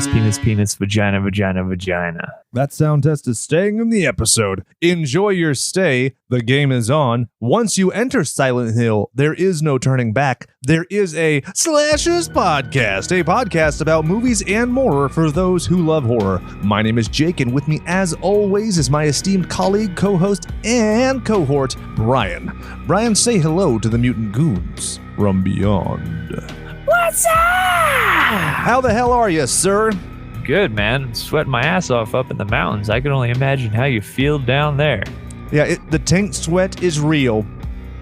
penis, vagina, vagina, vagina. That sound test is staying in the episode. Enjoy your stay. The game is on. Once you enter Silent Hill, there is no turning back. There is a Slashers Podcast, a podcast about movies and more for those who love horror. My name is Jake, and with me, as always, is my esteemed colleague, co-host, and cohort, Brian. Brian, say hello to the mutant goons from beyond. What's up? How the hell are you, sir? Good, man. Sweating my ass off up in the mountains. I can only imagine how you feel down there. Yeah, the taint sweat is real.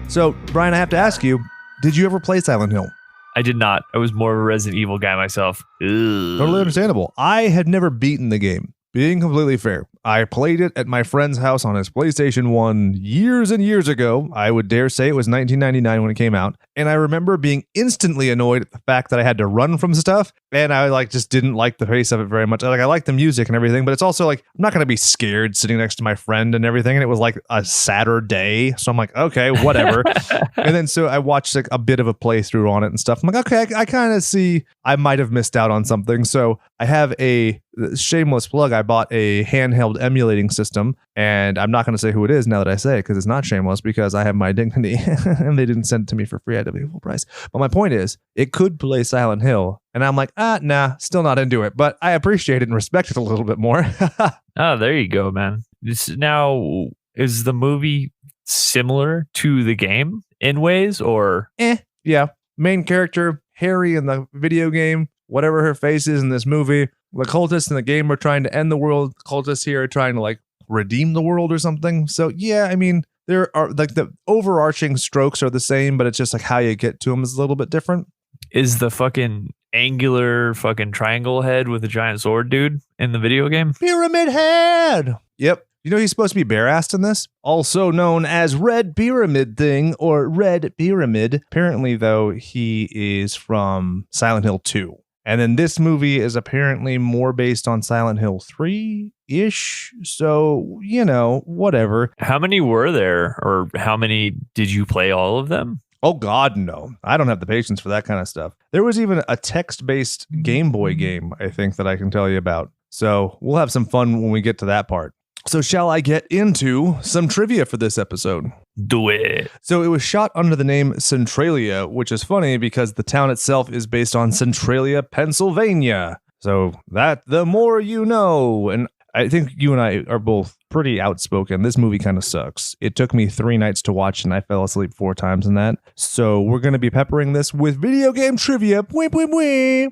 So, Brian, I have to ask you, did you ever play Silent Hill? I did not. I was more of a Resident Evil guy myself. Ugh. Totally understandable. I had never beaten the game. Being completely fair, I played it at my friend's house on his PlayStation 1 years and years ago. I would dare say it was 1999 when it came out. And I remember being instantly annoyed at the fact that I had to run from stuff. And I just didn't like the pace of it very much. I like the music and everything, but it's also like, I'm not going to be scared sitting next to my friend and everything. And it was like a Saturday. So I'm like, okay, whatever. And then so I watched like a bit of a playthrough on it and stuff. I'm like, okay, I kind of see I might have missed out on something. So I have a shameless plug. I bought a handheld emulating system, and I'm not going to say who it is now that I say it, because it's not shameless, because I have my dignity and they didn't send it to me for free. I had to pay full price. But my point is, it could play Silent Hill, and I'm like, nah, still not into it, but I appreciate it and respect it a little bit more. Oh, there you go, man. Now, is the movie similar to the game in ways, or? Yeah. Main character, Harry in the video game, whatever her face is in this movie. The cultists in the game are trying to end the world. The cultists here are trying to like redeem the world or something. So yeah, I mean, there are like the overarching strokes are the same, but it's just like how you get to them is a little bit different. Is the fucking angular fucking triangle head with a giant sword dude in the video game? Pyramid Head! Yep. You know he's supposed to be bare-assed in this? Also known as Red Pyramid Thing or Red Pyramid. Apparently, though, he is from Silent Hill 2. And then this movie is apparently more based on Silent Hill 3-ish. So, you know, whatever. How many were there, or how many did you play all of them? Oh, God, no. I don't have the patience for that kind of stuff. There was even a text-based Game Boy game, I think, that I can tell you about. So we'll have some fun when we get to that part. So shall I get into some trivia for this episode? Do it. So it was shot under the name Centralia, which is funny because the town itself is based on Centralia, Pennsylvania. So that the more you know. And I think you and I are both pretty outspoken. This movie kind of sucks. It took me 3 nights to watch and I fell asleep 4 times in that. So we're going to be peppering this with video game trivia. Wee, wee, wee.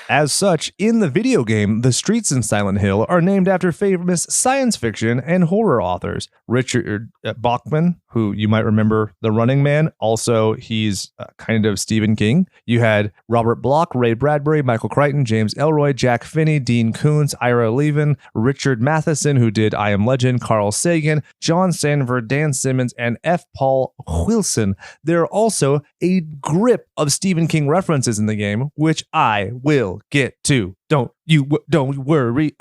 As such, in the video game, the streets in Silent Hill are named after famous science fiction and horror authors. Richard Bachman, who you might remember The Running Man, also he's kind of Stephen King. You had Robert Bloch, Ray Bradburry, Michael Crichton, James Ellroy, Jack Finney, Dean Koontz, Ira Levin, Richard Matheson, who did I Am Legend, Carl Sagan, John Sanford, Dan Simmons, and F. Paul Wilson. There are also a grip of Stephen King references in the game, which I will get to. Don't worry.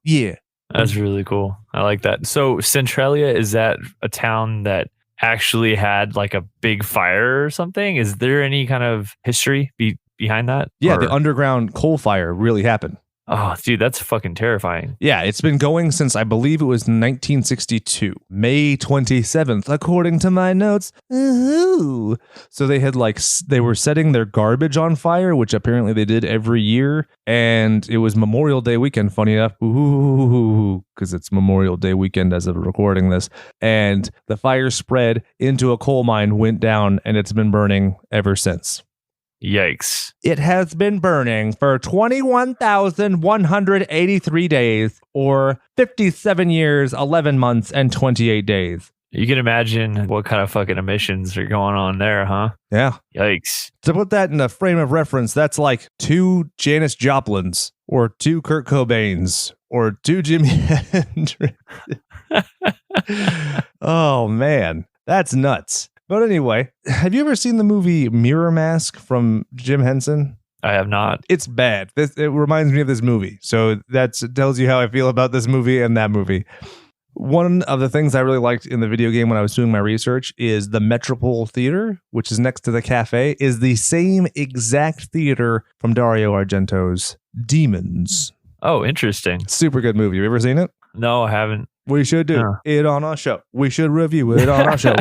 Yeah. That's really cool. I like that. So Centralia, is that a town that actually had like a big fire or something? Is there any kind of history behind that? Yeah, or? The underground coal fire really happened. Oh, dude, that's fucking terrifying. Yeah, it's been going since I believe it was 1962, May 27th, according to my notes. Ooh. So they were setting their garbage on fire, which apparently they did every year. And it was Memorial Day weekend, funny enough. Ooh, because it's Memorial Day weekend as of recording this. And the fire spread into a coal mine, went down, and it's been burning ever since. Yikes. It has been burning for 21,183 days, or 57 years, 11 months, and 28 days. You can imagine what kind of fucking emissions are going on there, huh? Yeah. Yikes. To put that in a frame of reference, that's like 2 Janis Joplins, or 2 Kurt Cobains, or 2 Jimi Hendrix. Oh, man. That's nuts. But anyway, have you ever seen the movie Mirror Mask from Jim Henson? I have not. It's bad. It reminds me of this movie. So that tells you how I feel about this movie and that movie. One of the things I really liked in the video game when I was doing my research is the Metropole Theater, which is next to the cafe, is the same exact theater from Dario Argento's Demons. Oh, interesting. Super good movie. Have you ever seen it? No, I haven't. We should do it on our show. We should review it on our show.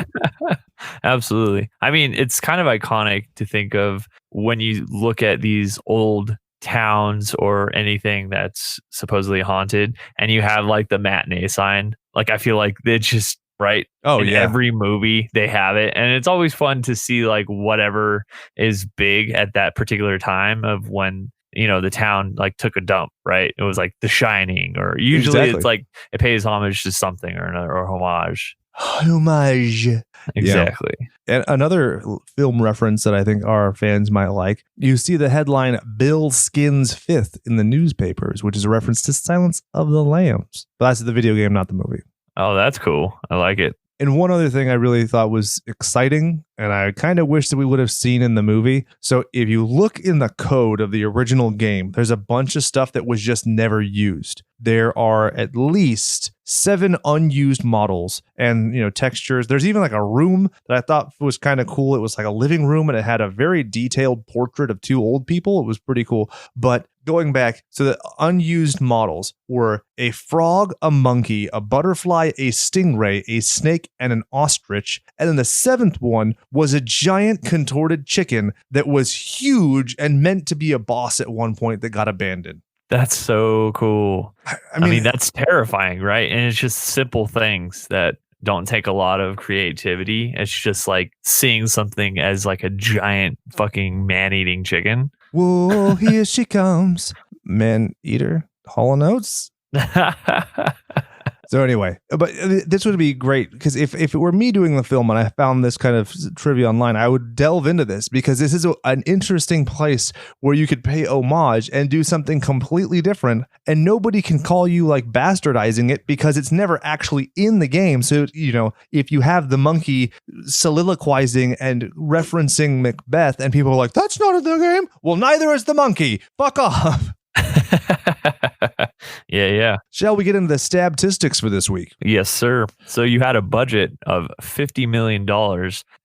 Absolutely. I mean, it's kind of iconic to think of when you look at these old towns or anything that's supposedly haunted and you have like the matinee sign. Like, I feel like it's just right. Oh, in yeah. every movie they have it. And it's always fun to see like whatever is big at that particular time of when, you know, the town like took a dump, right? It was like The Shining, or usually Exactly. it's like it pays homage to something or another, or homage. Homage. Exactly. And another film reference that I think our fans might like, you see the headline Bill Skins Fifth in the newspapers, which is a reference to Silence of the Lambs. But that's the video game, not the movie. Oh, that's cool. I like it. And one other thing I really thought was exciting, and I kind of wish that we would have seen in the movie. So if you look in the code of the original game, there's a bunch of stuff that was just never used. There are at least 7 unused models and, you know, textures. There's even like a room that I thought was kind of cool. It was like a living room and it had a very detailed portrait of 2 old people. It was pretty cool. But going back, so the unused models were a frog, a monkey, a butterfly, a stingray, a snake, and an ostrich. And then the 7th one was a giant contorted chicken that was huge and meant to be a boss at one point that got abandoned. That's so cool. I mean, that's terrifying, right? And it's just simple things that don't take a lot of creativity. It's just like seeing something as like a giant fucking man-eating chicken. whoa, here she comes. Man-eater, Hall & Oates. So anyway, but this would be great because if it were me doing the film and I found this kind of trivia online, I would delve into this because this is an interesting place where you could pay homage and do something completely different, and nobody can call you like bastardizing it because it's never actually in the game. So, you know, if you have the monkey soliloquizing and referencing Macbeth and people are like, that's not in the game. Well, neither is the monkey. Fuck off. Yeah. Shall we get into the stabtistics for this week? Yes, sir. So you had a budget of $50 million,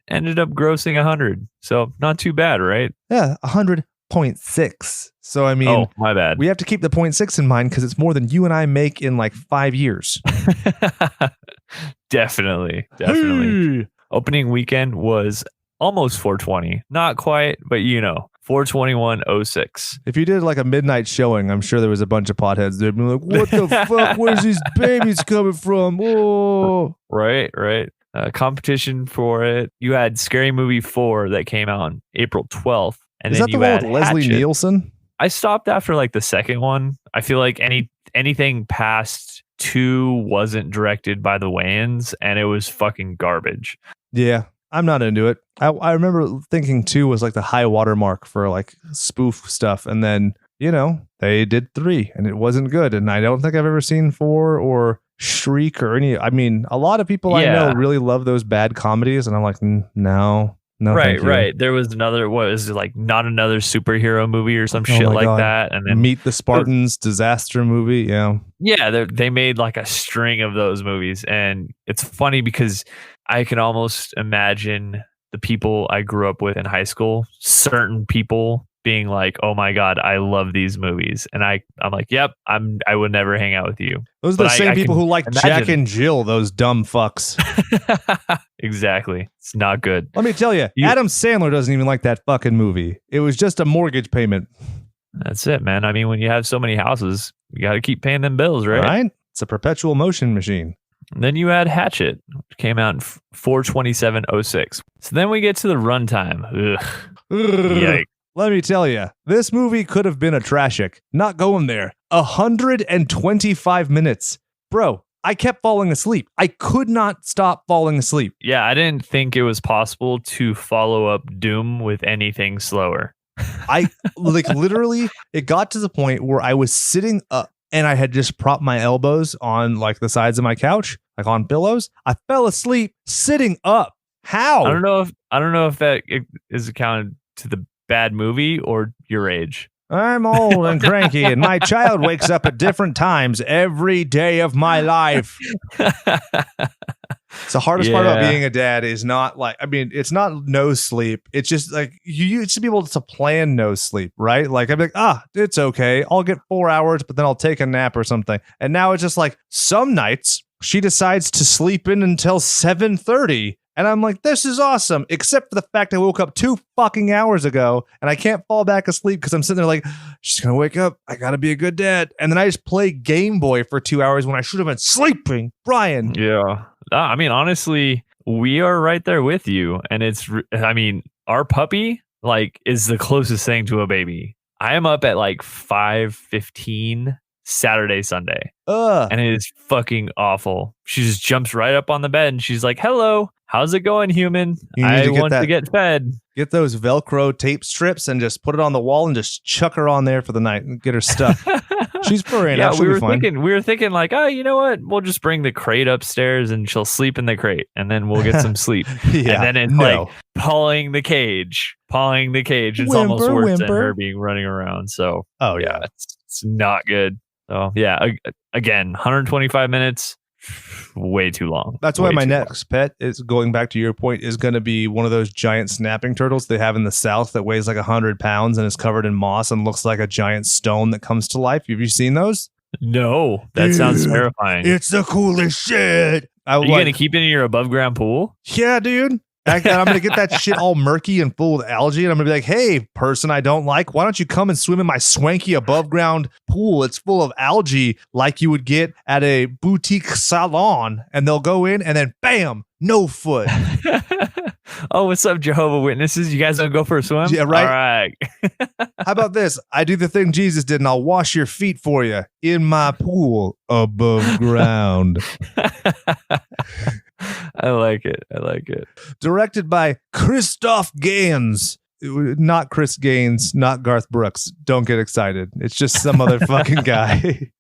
ended up grossing 100. So not too bad, right? Yeah, 100.6. So, I mean, oh, my bad. We have to keep the 0.6 in mind because it's more than you and I make in like 5 years. Definitely. Opening weekend was almost 420. Not quite, but you know. 421.06. If you did like a midnight showing, I'm sure there was a bunch of potheads there'd be like, what the fuck? Where's these babies coming from? Oh, right. Competition for it. You had Scary Movie 4 that came out on April 12th. And is then that the you one had with Leslie Hatchet. Nielsen? I stopped after like the second one. I feel like anything past 2 wasn't directed by the Wayans, and it was fucking garbage. Yeah. I'm not into it. I remember thinking 2 was like the high watermark for like spoof stuff. And then, you know, they did 3 and it wasn't good. And I don't think I've ever seen 4 or Shriek or any. I mean, a lot of people I know really love those bad comedies. And I'm like, no. Right. There was another, what is it, like Not Another Superhero Movie or some shit like that. And then Meet the Spartans disaster movie. Yeah, they made like a string of those movies. And it's funny because I can almost imagine the people I grew up with in high school, certain people being like, oh my God, I love these movies. And I'm like, yep, I would never hang out with you. Those are the same people who like Jack and Jill, those dumb fucks. Exactly. It's not good. Let me tell you, Adam Sandler doesn't even like that fucking movie. It was just a mortgage payment. That's it, man. I mean, when you have so many houses, you got to keep paying them bills, right? It's a perpetual motion machine. And then you had Hatchet, which came out in 427.06. So then we get to the runtime. Yikes. Let me tell you, this movie could have been a trashic. Not going there. 125 minutes. Bro, I kept falling asleep. I could not stop falling asleep. Yeah, I didn't think it was possible to follow up Doom with anything slower. I like literally, it got to the point where I was sitting up and I had just propped my elbows on like the sides of my couch, like on pillows. I fell asleep sitting up. How? I don't know if that is accounted to the bad movie or your age. I'm old and cranky, and my child wakes up at different times every day of my life. It's the hardest part about being a dad is not like, I mean, it's not no sleep. It's just like you used to be able to plan no sleep, right? Like I'd be like, it's okay. I'll get 4 hours, but then I'll take a nap or something. And now it's just like some nights she decides to sleep in until 7:30. And I'm like, this is awesome, except for the fact I woke up 2 fucking hours ago and I can't fall back asleep because I'm sitting there like, she's going to wake up. I got to be a good dad. And then I just play Game Boy for 2 hours when I should have been sleeping. Brian. Yeah. I mean, honestly, we are right there with you. And I mean, our puppy like is the closest thing to a baby. I am up at like 5:15 Saturday, Sunday. And it is fucking awful. She just jumps right up on the bed and she's like, hello, how's it going, human? I want to get fed. Get those Velcro tape strips and just put it on the wall and just chuck her on there for the night and get her stuck. She's furry enough. We were thinking like, oh, you know what? We'll just bring the crate upstairs and she'll sleep in the crate and then we'll get some sleep. And then it's like pawing the cage. It's almost worse than her being running around. So, it's not good. So, again, 125 minutes. Way too long. That's why my next pet is, going back to your point, is going to be one of those giant snapping turtles they have in the South that weighs like 100 pounds and is covered in moss and looks like a giant stone that comes to life. Have you seen those? No, that sounds terrifying. It's the coolest shit. Are you going to keep it in your above ground pool? Yeah, dude. I'm going to get that shit all murky and full of algae. And I'm going to be like, hey, person I don't like, why don't you come and swim in my swanky above ground pool? It's full of algae like you would get at a boutique salon. And they'll go in and then bam, no foot. Oh, what's up, Jehovah Witnesses? You guys want to go for a swim? Yeah, right. All right. How about this? I do the thing Jesus did and I'll wash your feet for you in my pool above ground. I like it. Directed by Christophe Gans. Not Chris Gaines, not Garth Brooks. Don't get excited. It's just some other fucking guy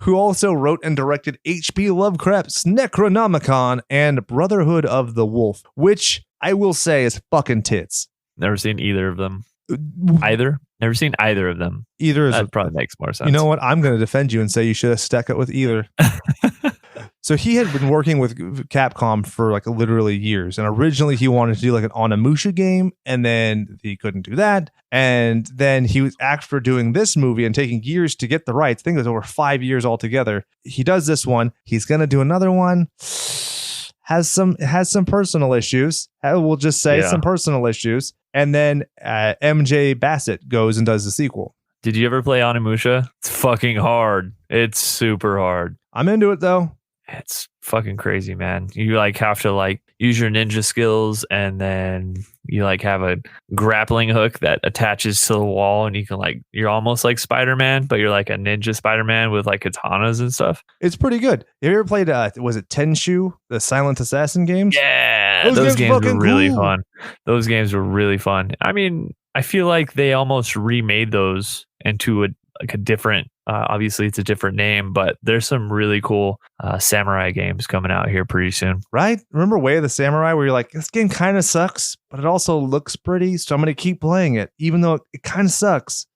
who also wrote and directed H.P. Lovecraft's Necronomicon and Brotherhood of the Wolf, which I will say is fucking tits. Never seen either of them. Never seen either of them. That probably makes more sense. You know what? I'm going to defend you and say you should have stuck it with either. So he had been working with Capcom for like literally years. And originally he wanted to do like an Onimusha game. And then he couldn't do that. And then he was after doing this movie and taking years to get the rights. I think it was over 5 years altogether. He does this one. He's going to do another one. Has some personal issues. We'll just say some personal issues. And then MJ Bassett goes and does the sequel. Did you ever play Onimusha? It's fucking hard. It's super hard. I'm into it though. It's fucking crazy, man. You like have to like use your ninja skills and then you like have a grappling hook that attaches to the wall and you can like, you're almost like Spider-Man, but you're like a ninja Spider-Man with like katanas and stuff. It's pretty good. Have you ever played, was it Tenshu, the Silent Assassin games? Yeah, those games were really fun. Those games were really fun. I mean, I feel like they almost remade those into a different, obviously it's a different name, but there's some really cool samurai games coming out here pretty soon. Right? Remember Way of the Samurai where you're like, this game kind of sucks, but it also looks pretty, so I'm going to keep playing it, even though it kind of sucks.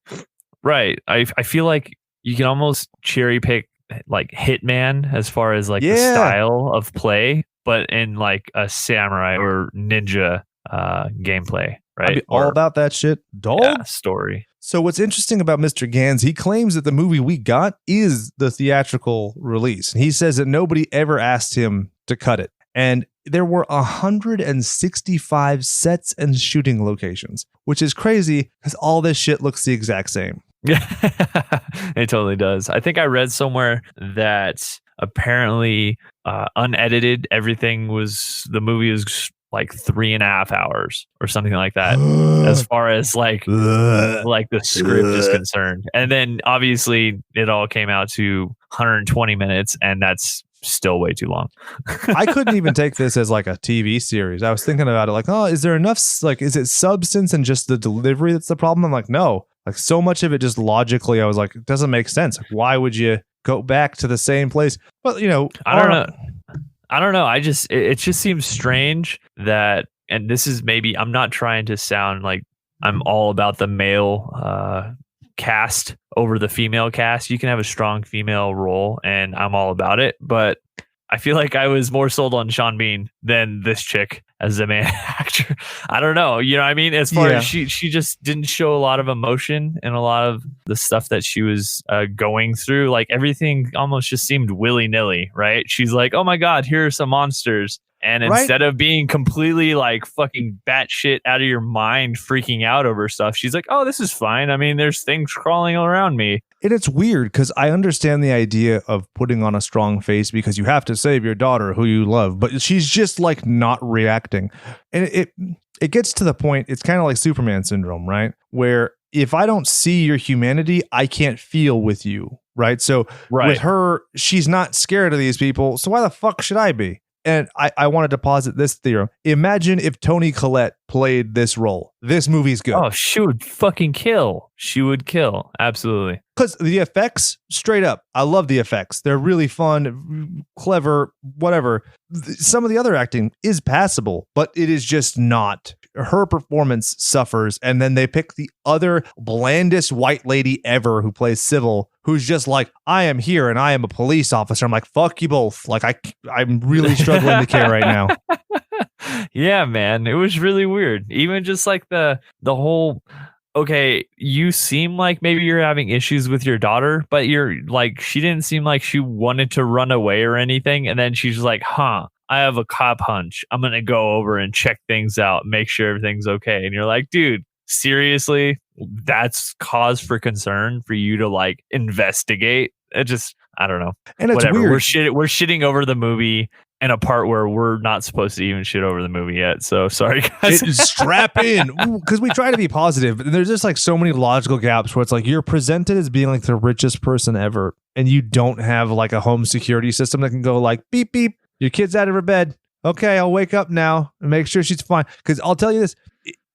Right. I feel like you can almost cherry pick like Hitman as far as like the style of play, but in like a samurai or ninja gameplay, right? I'd be all about that shit. Dog? Yeah, story. So what's interesting about Mr. Gans, he claims that the movie we got is the theatrical release. And he says that nobody ever asked him to cut it. And there were 165 sets and shooting locations, which is crazy because all this shit looks the exact same. Yeah, it totally does. I think I read somewhere that apparently unedited, the movie was like 3.5 hours or something like that as far as like the script is concerned. And then obviously it all came out to 120 minutes and that's still way too long. I couldn't even take this as like a TV series. I was thinking about it like, oh, is there enough, like, is it substance and just the delivery that's the problem? I'm like, no, like so much of it just logically, I was like, it doesn't make sense. Like, why would you go back to the same place? But you know, I don't know. It just seems strange that, and this is maybe, I'm not trying to sound like I'm all about the male cast over the female cast. You can have a strong female role, and I'm all about it. But I feel like I was more sold on Sean Bean than this chick as a main actor. I don't know. You know what I mean? As far as she just didn't show a lot of emotion in a lot of the stuff that she was going through. Like everything almost just seemed willy-nilly, right? She's like, oh my God, here are some monsters. And instead of being completely like fucking batshit out of your mind, freaking out over stuff, she's like, oh, this is fine. I mean, there's things crawling around me. And it's weird because I understand the idea of putting on a strong face because you have to save your daughter who you love, but she's just like not reacting. And it gets to the point, it's kind of like Superman syndrome, right? Where if I don't see your humanity, I can't feel with you, right? So with her, she's not scared of these people. So why the fuck should I be? And I wanted to posit this theorem. Imagine if Toni Collette played this role. This movie's good. Oh, she would fucking kill. She would kill. Absolutely. Because the effects, straight up, I love the effects. They're really fun, clever, whatever. Some of the other acting is passable, but it is just not. Her performance suffers, and then they pick the other blandest white lady ever who plays Sybil, who's just like, I am here and I am a police officer. I'm like, fuck you both. Like, I'm really struggling to care right now. Yeah, man. It was really weird. Even just like the whole, okay, you seem like maybe you're having issues with your daughter, but you're like, she didn't seem like she wanted to run away or anything. And then she's like, I have a cop hunch. I'm going to go over and check things out, make sure everything's okay. And you're like, dude, seriously, that's cause for concern for you to like investigate. It just, I don't know. And it's whatever. weird. We're shitting over the movie in a part where we're not supposed to even shit over the movie yet. So sorry, guys. Strap in, because we try to be positive. But there's just like so many logical gaps where it's like you're presented as being like the richest person ever, and you don't have like a home security system that can go like beep beep. Your kid's out of her bed. Okay, I'll wake up now and make sure she's fine. Because I'll tell you this,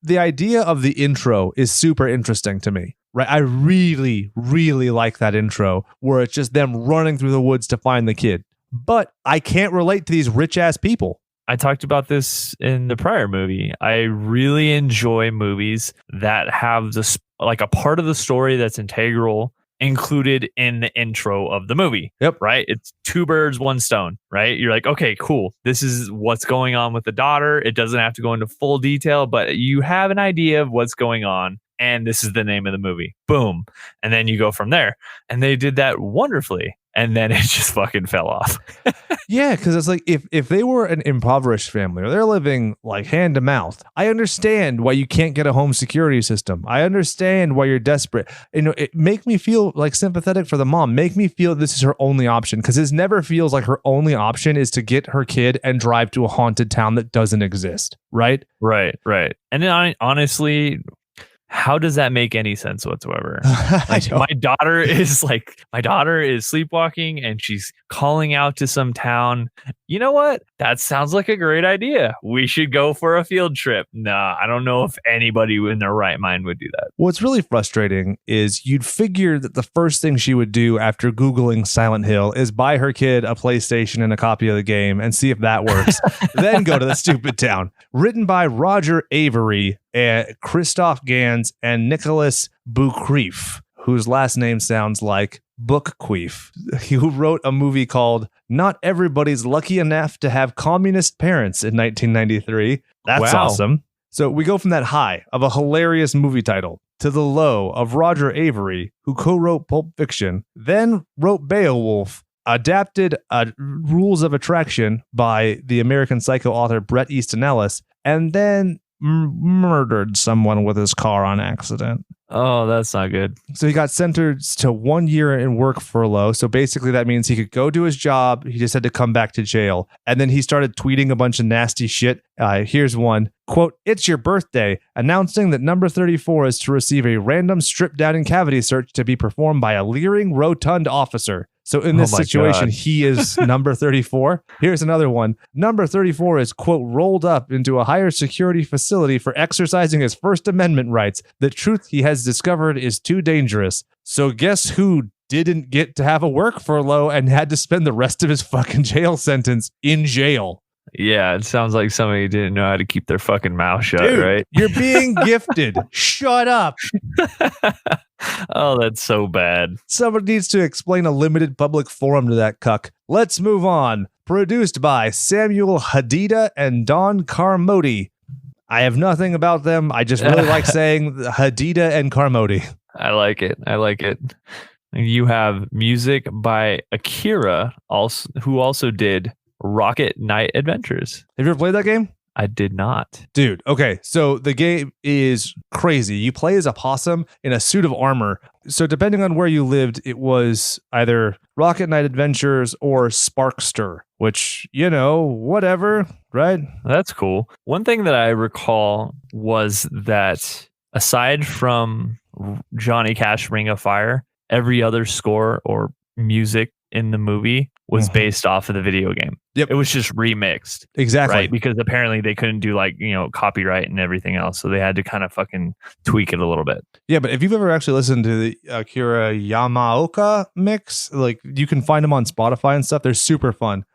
the idea of the intro is super interesting to me, right? I really, really like that intro where it's just them running through the woods to find the kid. But I can't relate to these rich ass people. I talked about this in the prior movie. I really enjoy movies that have this like a part of the story that's integral included in the intro of the movie. Yep. Right. It's two birds, one stone. Right. You're like, okay, cool. This is what's going on with the daughter. It doesn't have to go into full detail, but you have an idea of what's going on. And this is the name of the movie. Boom. And then you go from there. And they did that wonderfully. And then it just fucking fell off. Yeah, because it's like if they were an impoverished family or they're living like hand to mouth, I understand why you can't get a home security system. I understand why you're desperate. You know, it make me feel like sympathetic for the mom. Make me feel this is her only option, because it never feels like her only option is to get her kid and drive to a haunted town that doesn't exist. Right? Right. And then honestly, how does that make any sense whatsoever? Like my daughter is sleepwalking and she's calling out to some town. You know what? That sounds like a great idea. We should go for a field trip. Nah, I don't know if anybody in their right mind would do that. What's really frustrating is you'd figure that the first thing she would do after Googling Silent Hill is buy her kid a PlayStation and a copy of the game and see if that works. Then go to the stupid town. Written by Roger Avery, Christophe Gans, and Nicholas Boucreef, whose last name sounds like Bookqueef, who wrote a movie called Not Everybody's Lucky Enough to Have Communist Parents in 1993. That's awesome. So we go from that high of a hilarious movie title to the low of Roger Avery, who co-wrote Pulp Fiction, then wrote Beowulf, adapted Rules of Attraction by the American Psycho author Bret Easton Ellis, and then murdered someone with his car on accident. Oh, that's not good. So he got sentenced to 1 year in work furlough. So basically that means he could go do his job. He just had to come back to jail. And then he started tweeting a bunch of nasty shit. Here's one. Quote, "It's your birthday. Announcing that number 34 is to receive a random strip down and cavity search to be performed by a leering, rotund officer." So in this situation, he is number 34. Here's another one. Number 34 is, quote, "rolled up into a higher security facility for exercising his First Amendment rights. The truth he has discovered is too dangerous." So guess who didn't get to have a work furlough and had to spend the rest of his fucking jail sentence in jail? Yeah, it sounds like somebody didn't know how to keep their fucking mouth shut, Dude, right? You're being gifted. Shut up. Oh, that's so bad. Somebody needs to explain a limited public forum to that cuck. Let's move on. Produced by Samuel Hadida and Don Carmody. I have nothing about them. I just really like saying Hadida and Carmody. I like it. You have music by Akira, who also did Rocket Knight Adventures. Have you ever played that game? I did not. Dude, okay, so the game is crazy. You play as a possum in a suit of armor. So depending on where you lived, it was either Rocket Knight Adventures or Sparkster, which, whatever, right? That's cool. One thing that I recall was that aside from Johnny Cash Ring of Fire, every other score or music in the movie was based off of the video game. Yep. It was just remixed. Exactly. Right? Because apparently they couldn't do copyright and everything else. So they had to kind of fucking tweak it a little bit. Yeah, but if you've ever actually listened to the Akira Yamaoka mix, you can find them on Spotify and stuff. They're super fun.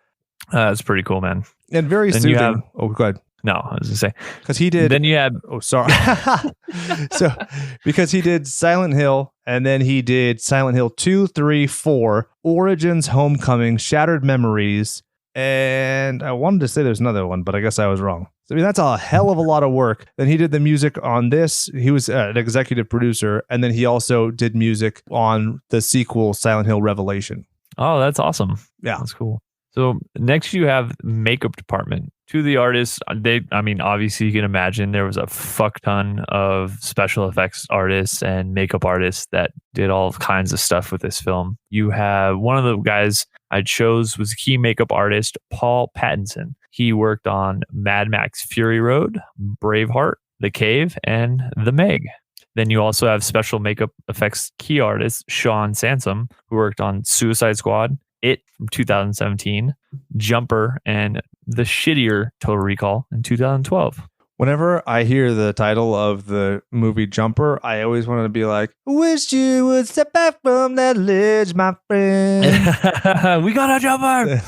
That's pretty cool, man. And very soothing. Go ahead. No, I was going to say. Because he did. Then you had. Oh, sorry. So, because he did Silent Hill, and then he did Silent Hill 2, 3, 4, Origins, Homecoming, Shattered Memories, and I wanted to say there's another one, but I guess I was wrong. So, I mean, that's a hell of a lot of work. Then he did the music on this. He was an executive producer, and then he also did music on the sequel, Silent Hill Revelation. Oh, that's awesome. Yeah. That's cool. So next you have makeup department. To the artists, obviously you can imagine there was a fuck ton of special effects artists and makeup artists that did all kinds of stuff with this film. You have one of the guys I chose was key makeup artist Paul Pattinson. He worked on Mad Max Fury Road, Braveheart, The Cave, and The Meg. Then you also have special makeup effects key artist Sean Sansom, who worked on Suicide Squad, It from 2017, Jumper, and the shittier Total Recall in 2012. Whenever I hear the title of the movie Jumper, I always want to be like, wish you would step back from that ledge, my friend. We got a jumper.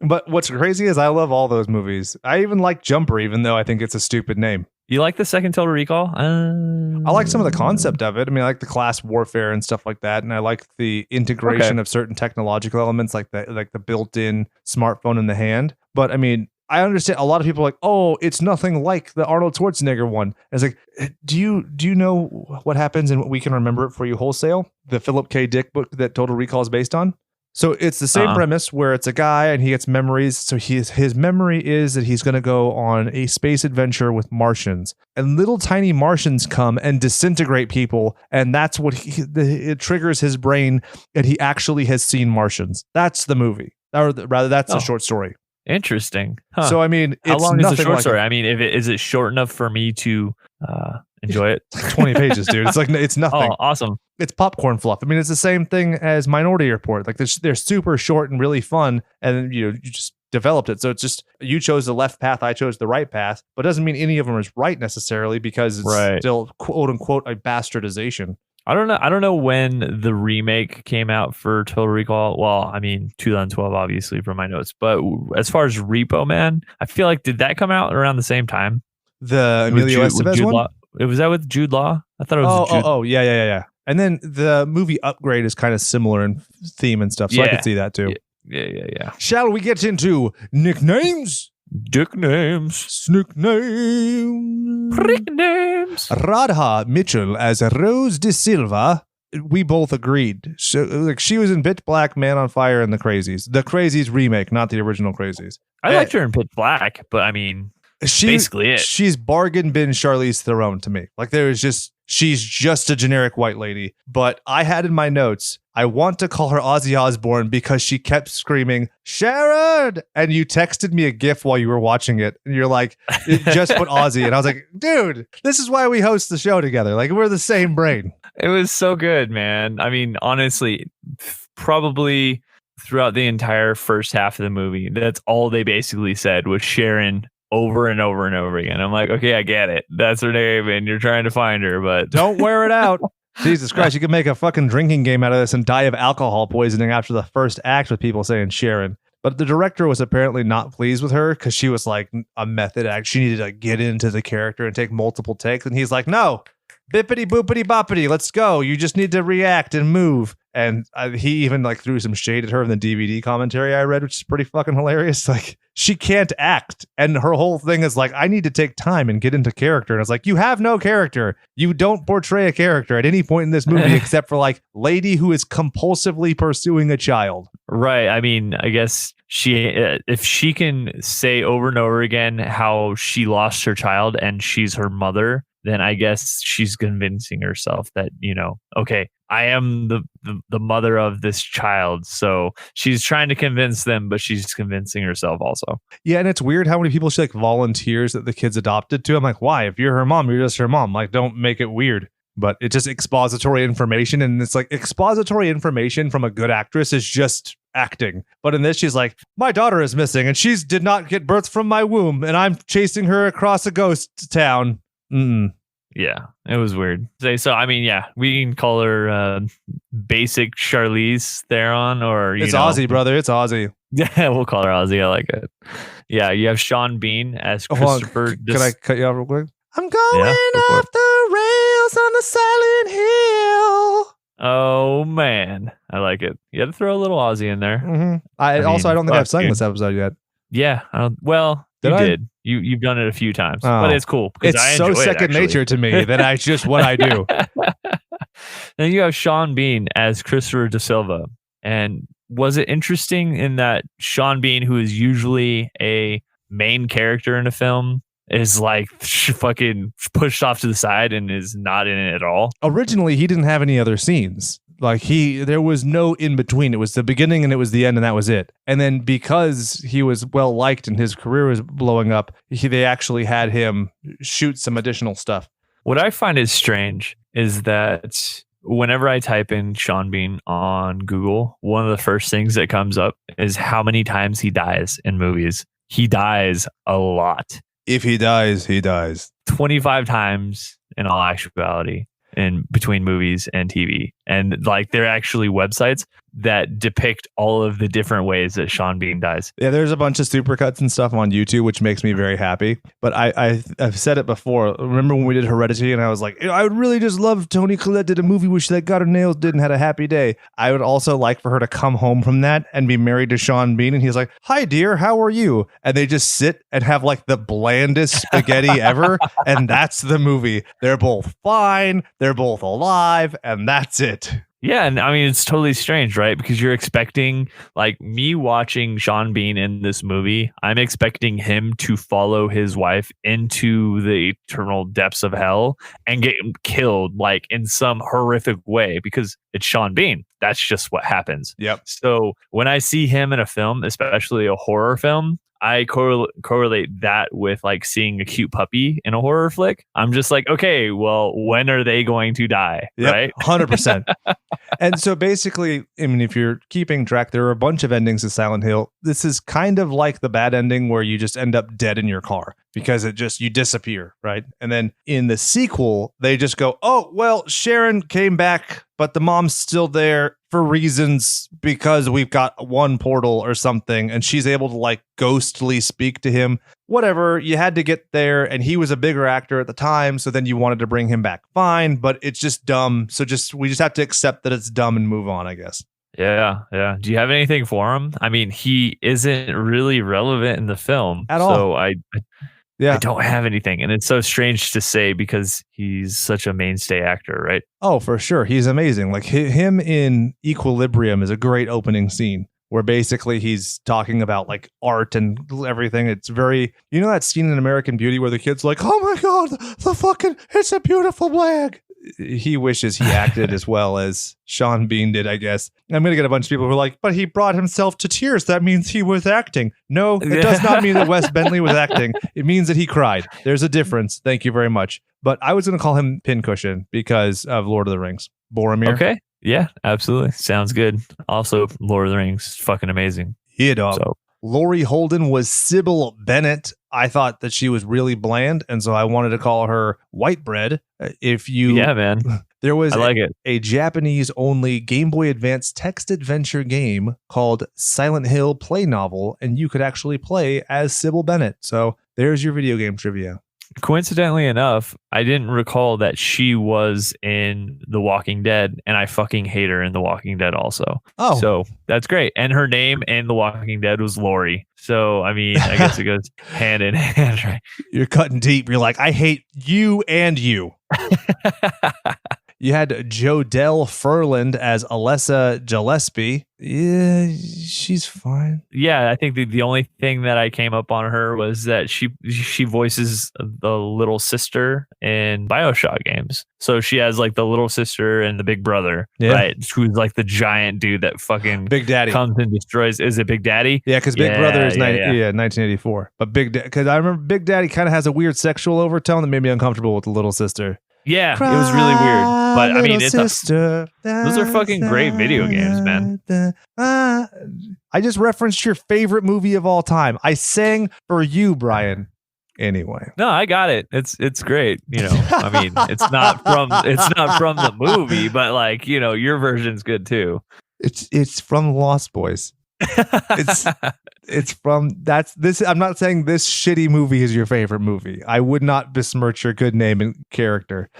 But what's crazy is I love all those movies. I even like Jumper, even though I think it's a stupid name. You like the second Total Recall? I like some of the concept of it. I mean, I like the class warfare and stuff like that, and I like the integration of certain technological elements, like the built-in smartphone in the hand. But I mean, I understand a lot of people are like, oh, it's nothing like the Arnold Schwarzenegger one. And it's like, do you know what happens and We Can Remember It For You Wholesale, the Philip K. Dick book that Total Recall is based on? So it's the same premise where it's a guy and he gets memories. So his memory is that he's going to go on a space adventure with Martians, and little tiny Martians come and disintegrate people. And that's what it triggers his brain. And he actually has seen Martians. That's the movie, or rather that's the short story. Interesting. Huh. So, I mean, it's how long is the short like story? I mean, is it short enough for me to enjoy it? 20 pages, dude. It's nothing. Oh, awesome. It's popcorn fluff. I mean, it's the same thing as Minority Report. Like they're super short and really fun, and you just developed it. So it's just you chose the left path, I chose the right path, but it doesn't mean any of them is right necessarily because it's still quote unquote a bastardization. I don't know when the remake came out for Total Recall. Well, I mean 2012, obviously, from my notes. But as far as Repo Man, I feel like did that come out around the same time? The Emilio Estevez one. Was that with Jude Law? I thought it was. Yeah. And then the movie Upgrade is kind of similar in theme and stuff, so I could see that too. Yeah. Shall we get into nicknames? Dick names. Snook names. Prick names. Radha Mitchell as Rose De Silva. We both agreed. She was in Pitch Black, Man on Fire, and The Crazies. The Crazies remake, not the original Crazies. I liked her in Pitch Black, but I mean, basically it. She's bargain bin Charlize Theron to me. Like she's just a generic white lady. But I had in my notes, I want to call her Ozzy Osbourne because she kept screaming, Sharon! And you texted me a GIF while you were watching it. And you're like, just put Ozzy. And I was like, dude, this is why we host the show together. Like, we're the same brain. It was so good, man. I mean, honestly, probably throughout the entire first half of the movie, that's all they basically said was Sharon over and over and over again. I'm like, okay, I get it. That's her name, and you're trying to find her, but don't wear it out. Jesus Christ, you could make a fucking drinking game out of this and die of alcohol poisoning after the first act with people saying Sharon. But the director was apparently not pleased with her because she was like a method act. She needed to get into the character and take multiple takes. And he's like, no, bippity boopity boppity, let's go. You just need to react and move. And he even like threw some shade at her in the DVD commentary I read, which is pretty fucking hilarious. Like, she can't act. And her whole thing is like, I need to take time and get into character. And I was like, you have no character. You don't portray a character at any point in this movie except for like lady who is compulsively pursuing a child. Right. I mean, I guess if she can say over and over again how she lost her child and she's her mother, then I guess she's convincing herself that, okay, I am the mother of this child. So she's trying to convince them, but she's convincing herself also. Yeah, and it's weird how many people she like volunteers that the kid's adopted to. I'm like, why? If you're her mom, you're just her mom. Like, don't make it weird. But it's just expository information. And it's like expository information from a good actress is just acting. But in this, she's like, my daughter is missing and she did not get birth from my womb. And I'm chasing her across a ghost town. Yeah, it was weird. So, I mean, yeah, we can call her basic Charlize Theron, or it's Aussie, brother. It's Aussie. Yeah, we'll call her Aussie. I like it. Yeah, you have Sean Bean as Christopher. Can I cut you off real quick? I'm going off the rails on the silent hill. Oh man, I like it. You had to throw a little Aussie in there. Mm-hmm. I don't think I've sung this episode yet. Yeah, well, you did. You've done it a few times, but it's cool. It's so second nature to me that I just what I do. Then you have Sean Bean as Christopher Da Silva, and was it interesting in that Sean Bean, who is usually a main character in a film, is like fucking pushed off to the side and is not in it at all? Originally, he didn't have any other scenes. Like there was no in between. It was the beginning and it was the end, and that was it. And then because he was well liked and his career was blowing up, they actually had him shoot some additional stuff. What I find is strange is that whenever I type in Sean Bean on Google, one of the first things that comes up is how many times he dies in movies. He dies a lot. If he dies, he dies. 25 times in all actuality. In between movies and TV, and like they're actually websites that depict all of the different ways that Sean Bean dies. Yeah, there's a bunch of supercuts and stuff on YouTube, which makes me very happy. But I've said it before. Remember when we did Heredity, and I was like, I would really just love Toni Collette did a movie where she got her nails did and had a happy day. I would also like for her to come home from that and be married to Sean Bean, and he's like, hi dear, how are you? And they just sit and have like the blandest spaghetti ever, and that's the movie. They're both fine. They're both alive, and that's it. Yeah, and I mean, it's totally strange, right? Because you're expecting, like me watching Sean Bean in this movie, I'm expecting him to follow his wife into the eternal depths of hell and get killed, like in some horrific way, because it's Sean Bean. That's just what happens. Yep. So when I see him in a film, especially a horror film, I correlate that with like seeing a cute puppy in a horror flick. I'm just like, okay, well, when are they going to die? Yep, right? 100%. And so basically, I mean, if you're keeping track, there are a bunch of endings to Silent Hill. This is kind of like the bad ending where you just end up dead in your car because you disappear, right? And then in the sequel, they just go, oh, well, Sharon came back, but the mom's still there for reasons because we've got one portal or something, and she's able to like ghostly speak to him. Whatever, you had to get there, and he was a bigger actor at the time, so then you wanted to bring him back. Fine, but it's just dumb. So we just have to accept that it's dumb and move on, I guess. Yeah. Do you have anything for him? I mean, he isn't really relevant in the film at all. So I don't have anything, and it's so strange to say because he's such a mainstay actor, right? Oh, for sure, he's amazing. Like him in Equilibrium is a great opening scene where basically he's talking about like art and everything. It's very, that scene in American Beauty where the kid's like, oh my god, it's a beautiful blag. He wishes he acted as well as Sean Bean did, I guess. I'm going to get a bunch of people who are like, but he brought himself to tears. That means he was acting. No, it does not mean that Wes Bentley was acting. It means that he cried. There's a difference. Thank you very much. But I was going to call him Pincushion because of Lord of the Rings. Boromir. Okay. Yeah, absolutely. Sounds good. Also, Lord of the Rings, fucking amazing. Yeah, dog. So. Laurie Holden was Sybil Bennett. I thought that she was really bland, and so I wanted to call her White Bread. Yeah, man. There was a Japanese-only Game Boy Advance text adventure game called Silent Hill Play Novel, and you could actually play as Sybil Bennett. So there's your video game trivia. Coincidentally enough, I didn't recall that she was in The Walking Dead, and I fucking hate her in The Walking Dead also. Oh. So that's great. And her name in The Walking Dead was Lori. So, I mean, I guess it goes hand in hand, right? You're cutting deep. You're like, I hate you and you. You had Jodelle Ferland as Alessa Gillespie. Yeah, she's fine. Yeah, I think the only thing that I came up on her was that she voices the little sister in BioShock games. So she has like the little sister and the big brother, right? Who's like the giant dude that fucking Big Daddy comes and destroys. Is it Big Daddy? Yeah, because Big Brother is 1984. But because I remember Big Daddy kind of has a weird sexual overtone that made me uncomfortable with the little sister. Yeah, it was really weird. But I mean, those are fucking great video games, man. I just referenced your favorite movie of all time. I sang for you, Brian. Anyway. No, I got it. It's great. You know, I mean, it's not from the movie, but like, you know, your version's good too. It's from Lost Boys. It's from this. I'm not saying this shitty movie is your favorite movie. I would not besmirch your good name and character.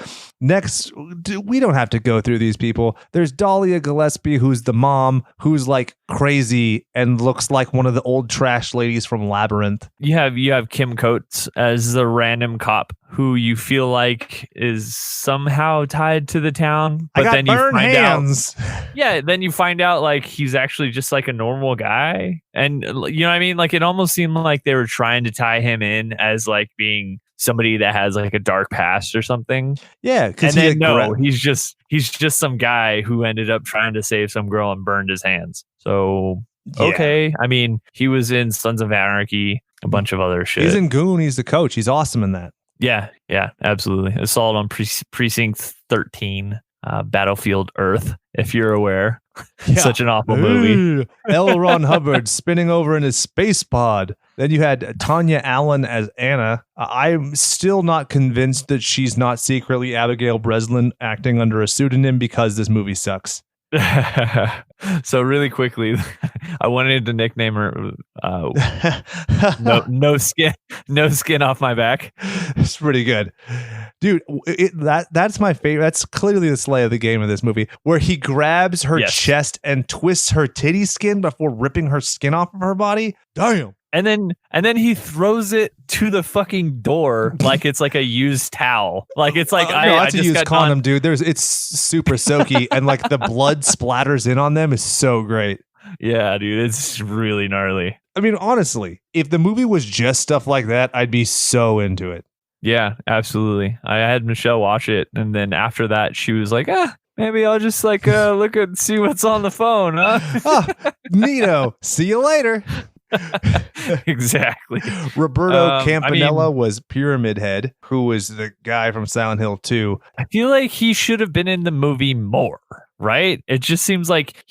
Next, we don't have to go through these people. There's Dahlia Gillespie, who's the mom, who's like crazy and looks like one of the old trash ladies from Labyrinth. You have Kim Coates as the random cop who you feel like is somehow tied to the town, but then you find out. Yeah, then you find out like he's actually just like a normal guy, and you know what I mean. Like it almost seemed like they were trying to tie him in as like being somebody that has like a dark past or something. Yeah, and then no, he's just some guy who ended up trying to save some girl and burned his hands. So okay, I mean, he was in Sons of Anarchy, a bunch of other shit. He's in Goon. He's the coach. He's awesome in that. Yeah, absolutely. Assault on Precinct 13, Battlefield Earth, if you're aware. Yeah. Such an awful movie. L. Ron Hubbard spinning over in his space pod. Then you had Tanya Allen as Anna. I'm still not convinced that she's not secretly Abigail Breslin acting under a pseudonym because this movie sucks. So really quickly, I wanted to nickname her no skin off my back. It's pretty good, dude. That's my favorite. That's clearly the slay of the game of this movie, where he grabs her chest and twists her titty skin before ripping her skin off of her body. Damn. And then he throws it to the fucking door like it's like a used towel. Like it's like I just used condom, dude. It's super soaky and like the blood splatters in on them is so great. Yeah, dude, it's really gnarly. I mean, honestly, if the movie was just stuff like that, I'd be so into it. Yeah, absolutely. I had Michelle watch it, and then after that, she was like, maybe I'll just like look at see what's on the phone. Huh? Neato. See you later. Exactly. Roberto Campanella was Pyramid Head, who was the guy from Silent Hill 2. I feel like he should have been in the movie more, right? It just seems like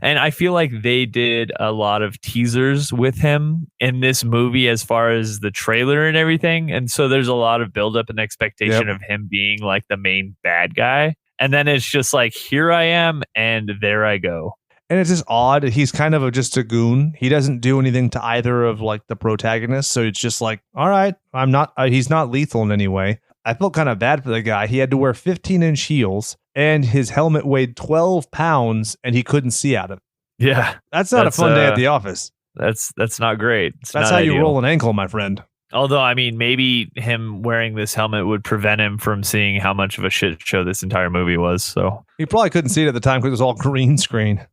and I feel like they did a lot of teasers with him in this movie as far as the trailer and everything. And so there's a lot of buildup and expectation of him being like the main bad guy. And then it's just like, here I am and there I go. And it's just odd. He's kind of just a goon. He doesn't do anything to either of like the protagonists. So it's just like, all right, I'm not. He's not lethal in any way. I felt kind of bad for the guy. He had to wear 15-inch heels, and his helmet weighed 12 pounds, and he couldn't see out of it. Yeah, that's not a fun day at the office. That's not great. That's how you roll an ankle, my friend. Although, I mean, maybe him wearing this helmet would prevent him from seeing how much of a shit show this entire movie was. So he probably couldn't see it at the time because it was all green screen.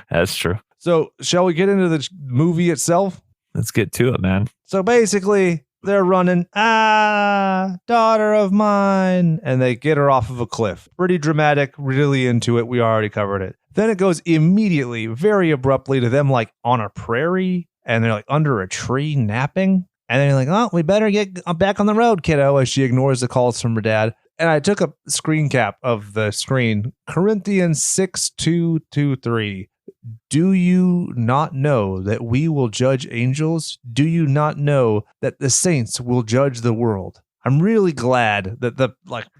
That's true. So shall we get into the movie itself? Let's get to it, man. So basically, they're running, daughter of mine, and they get her off of a cliff. Pretty dramatic, really into it. We already covered it. Then it goes immediately, very abruptly to them like on a prairie, and they're like under a tree napping. And then you're like, oh, we better get back on the road, kiddo, as she ignores the calls from her dad. And I took a screen cap of the screen. Corinthians 6:2-3. Do you not know that we will judge angels? Do you not know that the saints will judge the world? I'm really glad that the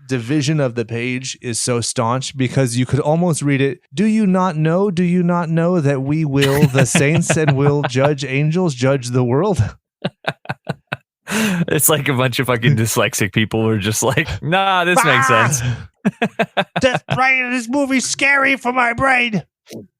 division of the page is so staunch, because you could almost read it. Do you not know that we will, the saints, and will judge angels, judge the world? It's like a bunch of fucking dyslexic people who are just like, nah, this makes sense. This brain, this movie's scary for my brain.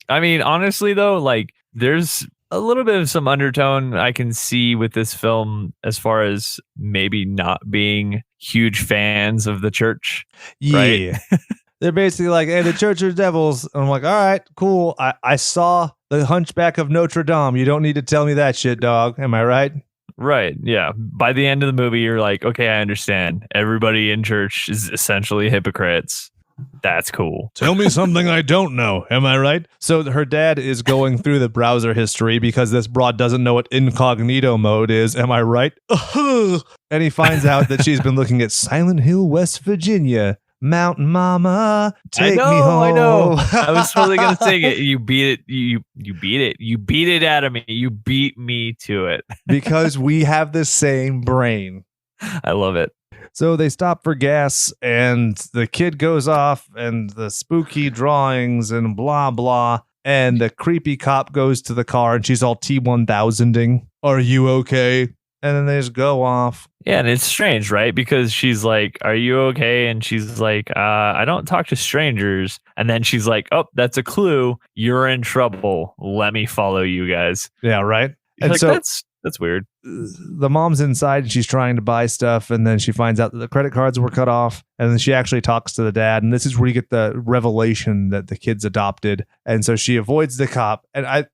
I mean, honestly, though, like, there's a little bit of some undertone I can see with this film as far as maybe not being huge fans of the church. Yeah. Right? They're basically like, hey, the church are devils. And I'm like, all right, cool. I saw the Hunchback of Notre Dame. You don't need to tell me that shit, dog. Am I right? Right. Yeah. By the end of the movie, you're like, okay, I understand. Everybody in church is essentially hypocrites. That's cool. Tell me something I don't know. Am I right? So her dad is going through the browser history because this broad doesn't know what incognito mode is. Am I right? And he finds out that she's been looking at Silent Hill, West Virginia. Mountain Mama, take me home. I know. I was totally gonna sing it. You beat it. You beat it. You beat it out of me. You beat me to it. Because we have the same brain. I love it. So they stop for gas, and the kid goes off, and the spooky drawings and blah blah, and the creepy cop goes to the car, and she's all T-1000ing. Are you okay? And then they just go off. Yeah, and it's strange, right? Because she's like, are you okay? And she's like, I don't talk to strangers. And then she's like, oh, that's a clue. You're in trouble. Let me follow you guys. Yeah, right? You're And like, so that's weird. the mom's inside and she's trying to buy stuff. And then she finds out that the credit cards were cut off. And then she actually talks to the dad. And this is where you get the revelation that the kid's adopted. And so she avoids the cop. And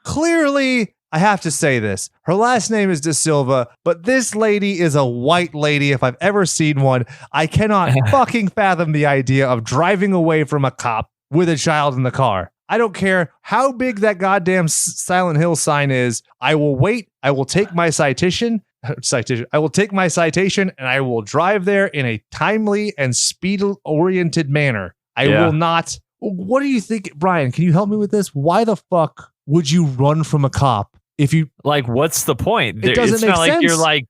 clearly, I have to say this. Her last name is De Silva, but this lady is a white lady if I've ever seen one. I cannot fucking fathom the idea of driving away from a cop with a child in the car. I don't care how big that goddamn Silent Hill sign is. I will wait. I will take my citation. I will take my citation and I will drive there in a timely and speed-oriented manner. I will not. What do you think, Brian? Can you help me with this? Why the fuck would you run from a cop? If you like, what's the point? It doesn't it's make not like sense.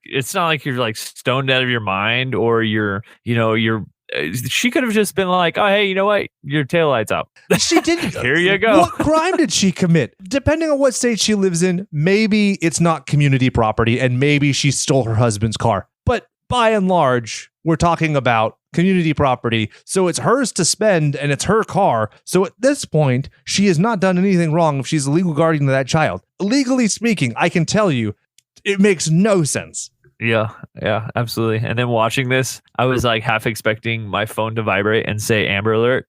it's not like you're like stoned out of your mind, or you're she could have just been like, oh, hey, you know what? Your taillight's up. She didn't. Here you go. What crime did she commit? Depending on what state she lives in, maybe it's not community property and maybe she stole her husband's car. But by and large, we're talking about community property. So it's hers to spend and it's her car. So at this point, she has not done anything wrong if she's the legal guardian of that child. Legally speaking, I can tell you, it makes no sense. Yeah, absolutely. And then watching this, I was like half expecting my phone to vibrate and say Amber Alert.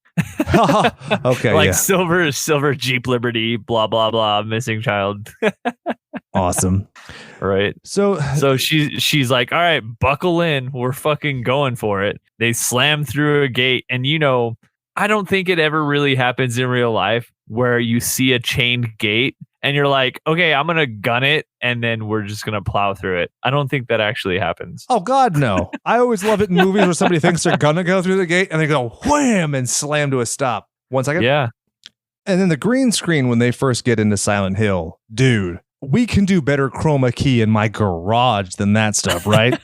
Okay, like yeah. silver Jeep Liberty, blah blah blah, missing child. Awesome. Right. So she's like, all right, buckle in. We're fucking going for it. They slam through a gate, and I don't think it ever really happens in real life where you see a chained gate and you're like, okay, I'm going to gun it and then we're just going to plow through it. I don't think that actually happens. Oh, God, no. I always love it in movies where somebody thinks they're going to go through the gate and they go wham and slam to a stop. 1 second. Yeah. And then the green screen when they first get into Silent Hill. Dude, we can do better chroma key in my garage than that stuff, right?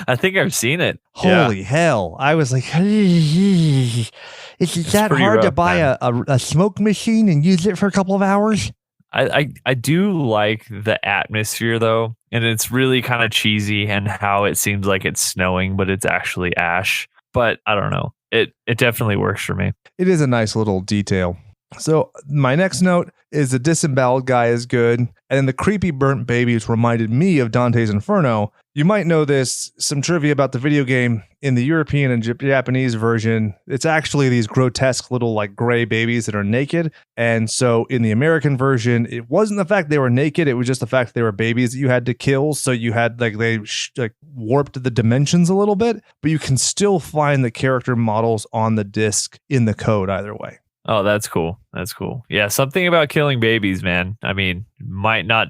I think I've seen it. Holy hell. I was like, is it that hard rough, to buy a smoke machine and use it for a couple of hours? I do like the atmosphere though, and it's really kind of cheesy and how it seems like it's snowing, but it's actually ash. But I don't know. It definitely works for me. It is a nice little detail. So my next note is the disemboweled guy is good. And then the creepy burnt babies reminded me of Dante's Inferno. You might know this, some trivia about the video game. In the European and Japanese version, it's actually these grotesque little like gray babies that are naked. And so in the American version, it wasn't the fact they were naked. It was just the fact they were babies that you had to kill. So you had they warped the dimensions a little bit, but you can still find the character models on the disc in the code either way. Oh, that's cool. That's cool. Yeah, something about killing babies, man. I mean, might not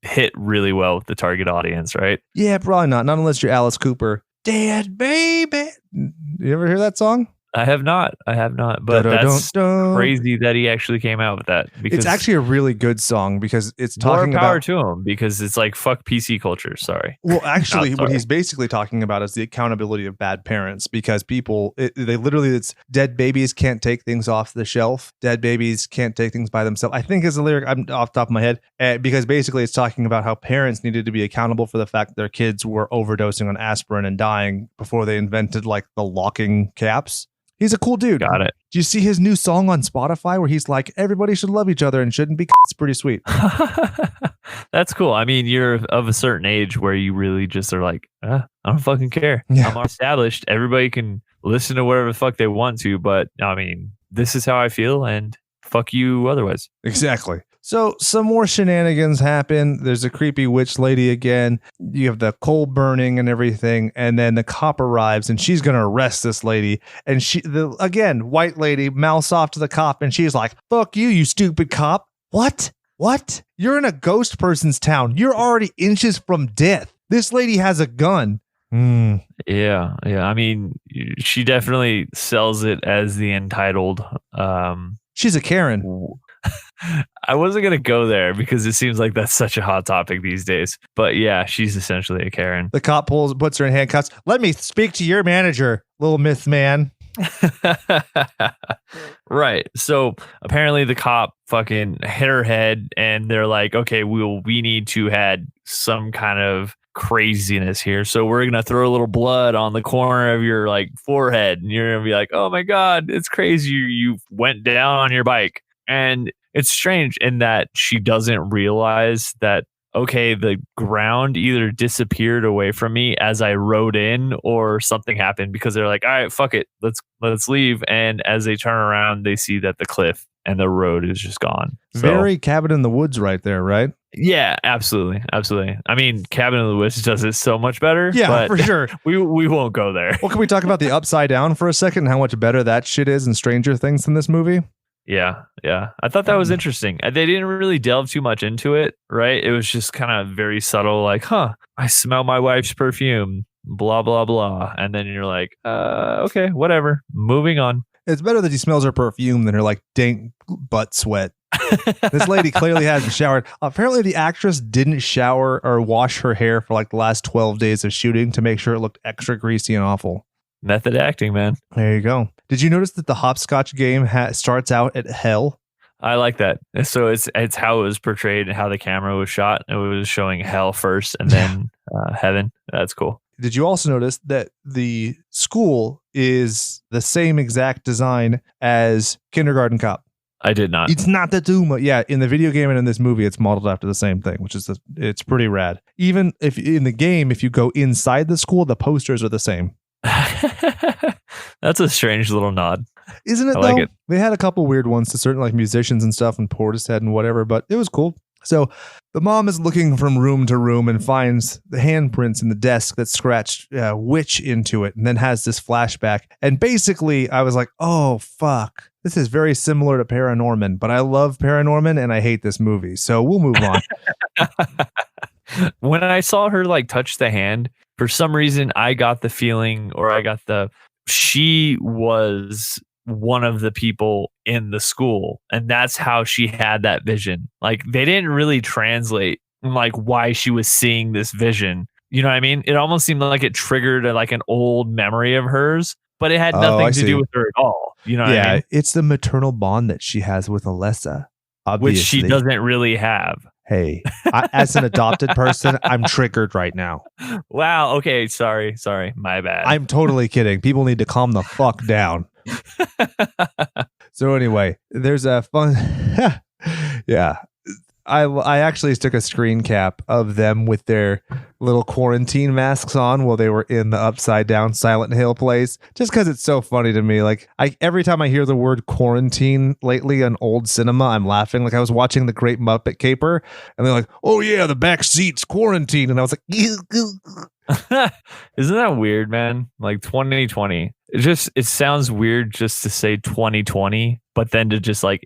hit really well with the target audience, right? Yeah, probably not. Not unless you're Alice Cooper. Dead baby. You ever hear that song? I have not, but that's crazy that he actually came out with that, because it's actually a really good song, because it's talking more power about to him, because it's like, fuck PC culture. Sorry. Well, actually, what he's basically talking about is the accountability of bad parents, because it's dead babies can't take things off the shelf. Dead babies can't take things by themselves, I think is the lyric. I'm off the top of my head, because basically it's talking about how parents needed to be accountable for the fact that their kids were overdosing on aspirin and dying before they invented like the locking caps. He's a cool dude. Got it. Do you see his new song on Spotify where he's like, everybody should love each other and shouldn't be? It's pretty sweet. That's cool. I mean, you're of a certain age where you really just are like, I don't fucking care. Yeah. I'm established. Everybody can listen to whatever the fuck they want to, but I mean, this is how I feel, and fuck you otherwise. Exactly. So some more shenanigans happen. There's a creepy witch lady again. You have the coal burning and everything. And then the cop arrives and she's going to arrest this lady. And again, white lady mouths off to the cop and she's like, fuck you, you stupid cop. What? You're in a ghost person's town. You're already inches from death. This lady has a gun. Yeah. I mean, she definitely sells it as the entitled. She's a Karen. I wasn't going to go there because it seems like that's such a hot topic these days. But yeah, she's essentially a Karen. The cop puts her in handcuffs. Let me speak to your manager, little myth man. Right. So apparently the cop fucking hit her head and they're like, okay, we need to add some kind of craziness here. So we're going to throw a little blood on the corner of your like forehead. And you're going to be like, oh my God, it's crazy. You went down on your bike. And it's strange in that she doesn't realize that, okay, the ground either disappeared away from me as I rode in or something happened, because they're like, all right, fuck it. Let's leave. And as they turn around, they see that the cliff and the road is just gone. So, very Cabin in the Woods right there, right? Yeah, absolutely. I mean, Cabin in the Woods does it so much better. Yeah, but for sure. We won't go there. Well, can we talk about the Upside Down for a second and how much better that shit is in Stranger Things than this movie? Yeah. I thought that was interesting. They didn't really delve too much into it, right? It was just kind of very subtle, like, I smell my wife's perfume, blah, blah, blah. And then you're like, okay, whatever. Moving on. It's better that he smells her perfume than her like dank butt sweat. This lady clearly hasn't showered. Apparently the actress didn't shower or wash her hair for like the last 12 days of shooting to make sure it looked extra greasy and awful. Method acting, man. There you go. Did you notice that the hopscotch game starts out at hell? I like that. So it's how it was portrayed and how the camera was shot. It was showing hell first and then heaven. That's cool. Did you also notice that the school is the same exact design as Kindergarten Cop? I did not. It's not the Duma. Yeah, in the video game and in this movie, it's modeled after the same thing, which is it's pretty rad. Even if in the game, if you go inside the school, the posters are the same. That's a strange little nod. Isn't it? I like it. They had a couple weird ones to certain like musicians and stuff and Portishead and whatever, but it was cool. So the mom is looking from room to room and finds the handprints in the desk that scratched witch into it, and then has this flashback. And basically, I was like, oh, fuck. This is very similar to Paranorman, but I love Paranorman and I hate this movie. So we'll move on. When I saw her like touch the hand, for some reason, I got the feeling, or she was one of the people in the school, and that's how she had that vision. Like, they didn't really translate like why she was seeing this vision. You know what I mean? It almost seemed like it triggered like an old memory of hers, but it had nothing to do with her at all. You know what I mean? It's the maternal bond that she has with Alessa, obviously. Which she doesn't really have. Hey, as an adopted person, I'm triggered right now. Wow. Okay. Sorry. My bad. I'm totally kidding. People need to calm the fuck down. So anyway, there's a fun. Yeah. I actually took a screen cap of them with their little quarantine masks on while they were in the Upside Down Silent Hill place, just because it's so funny to me. Like, every time I hear the word quarantine lately on old cinema, I'm laughing. Like, I was watching The Great Muppet Caper, and they're like, "Oh yeah, the back seat's quarantine," and I was like, Isn't that weird, man? Like 2020. It sounds weird just to say 2020, but then to just like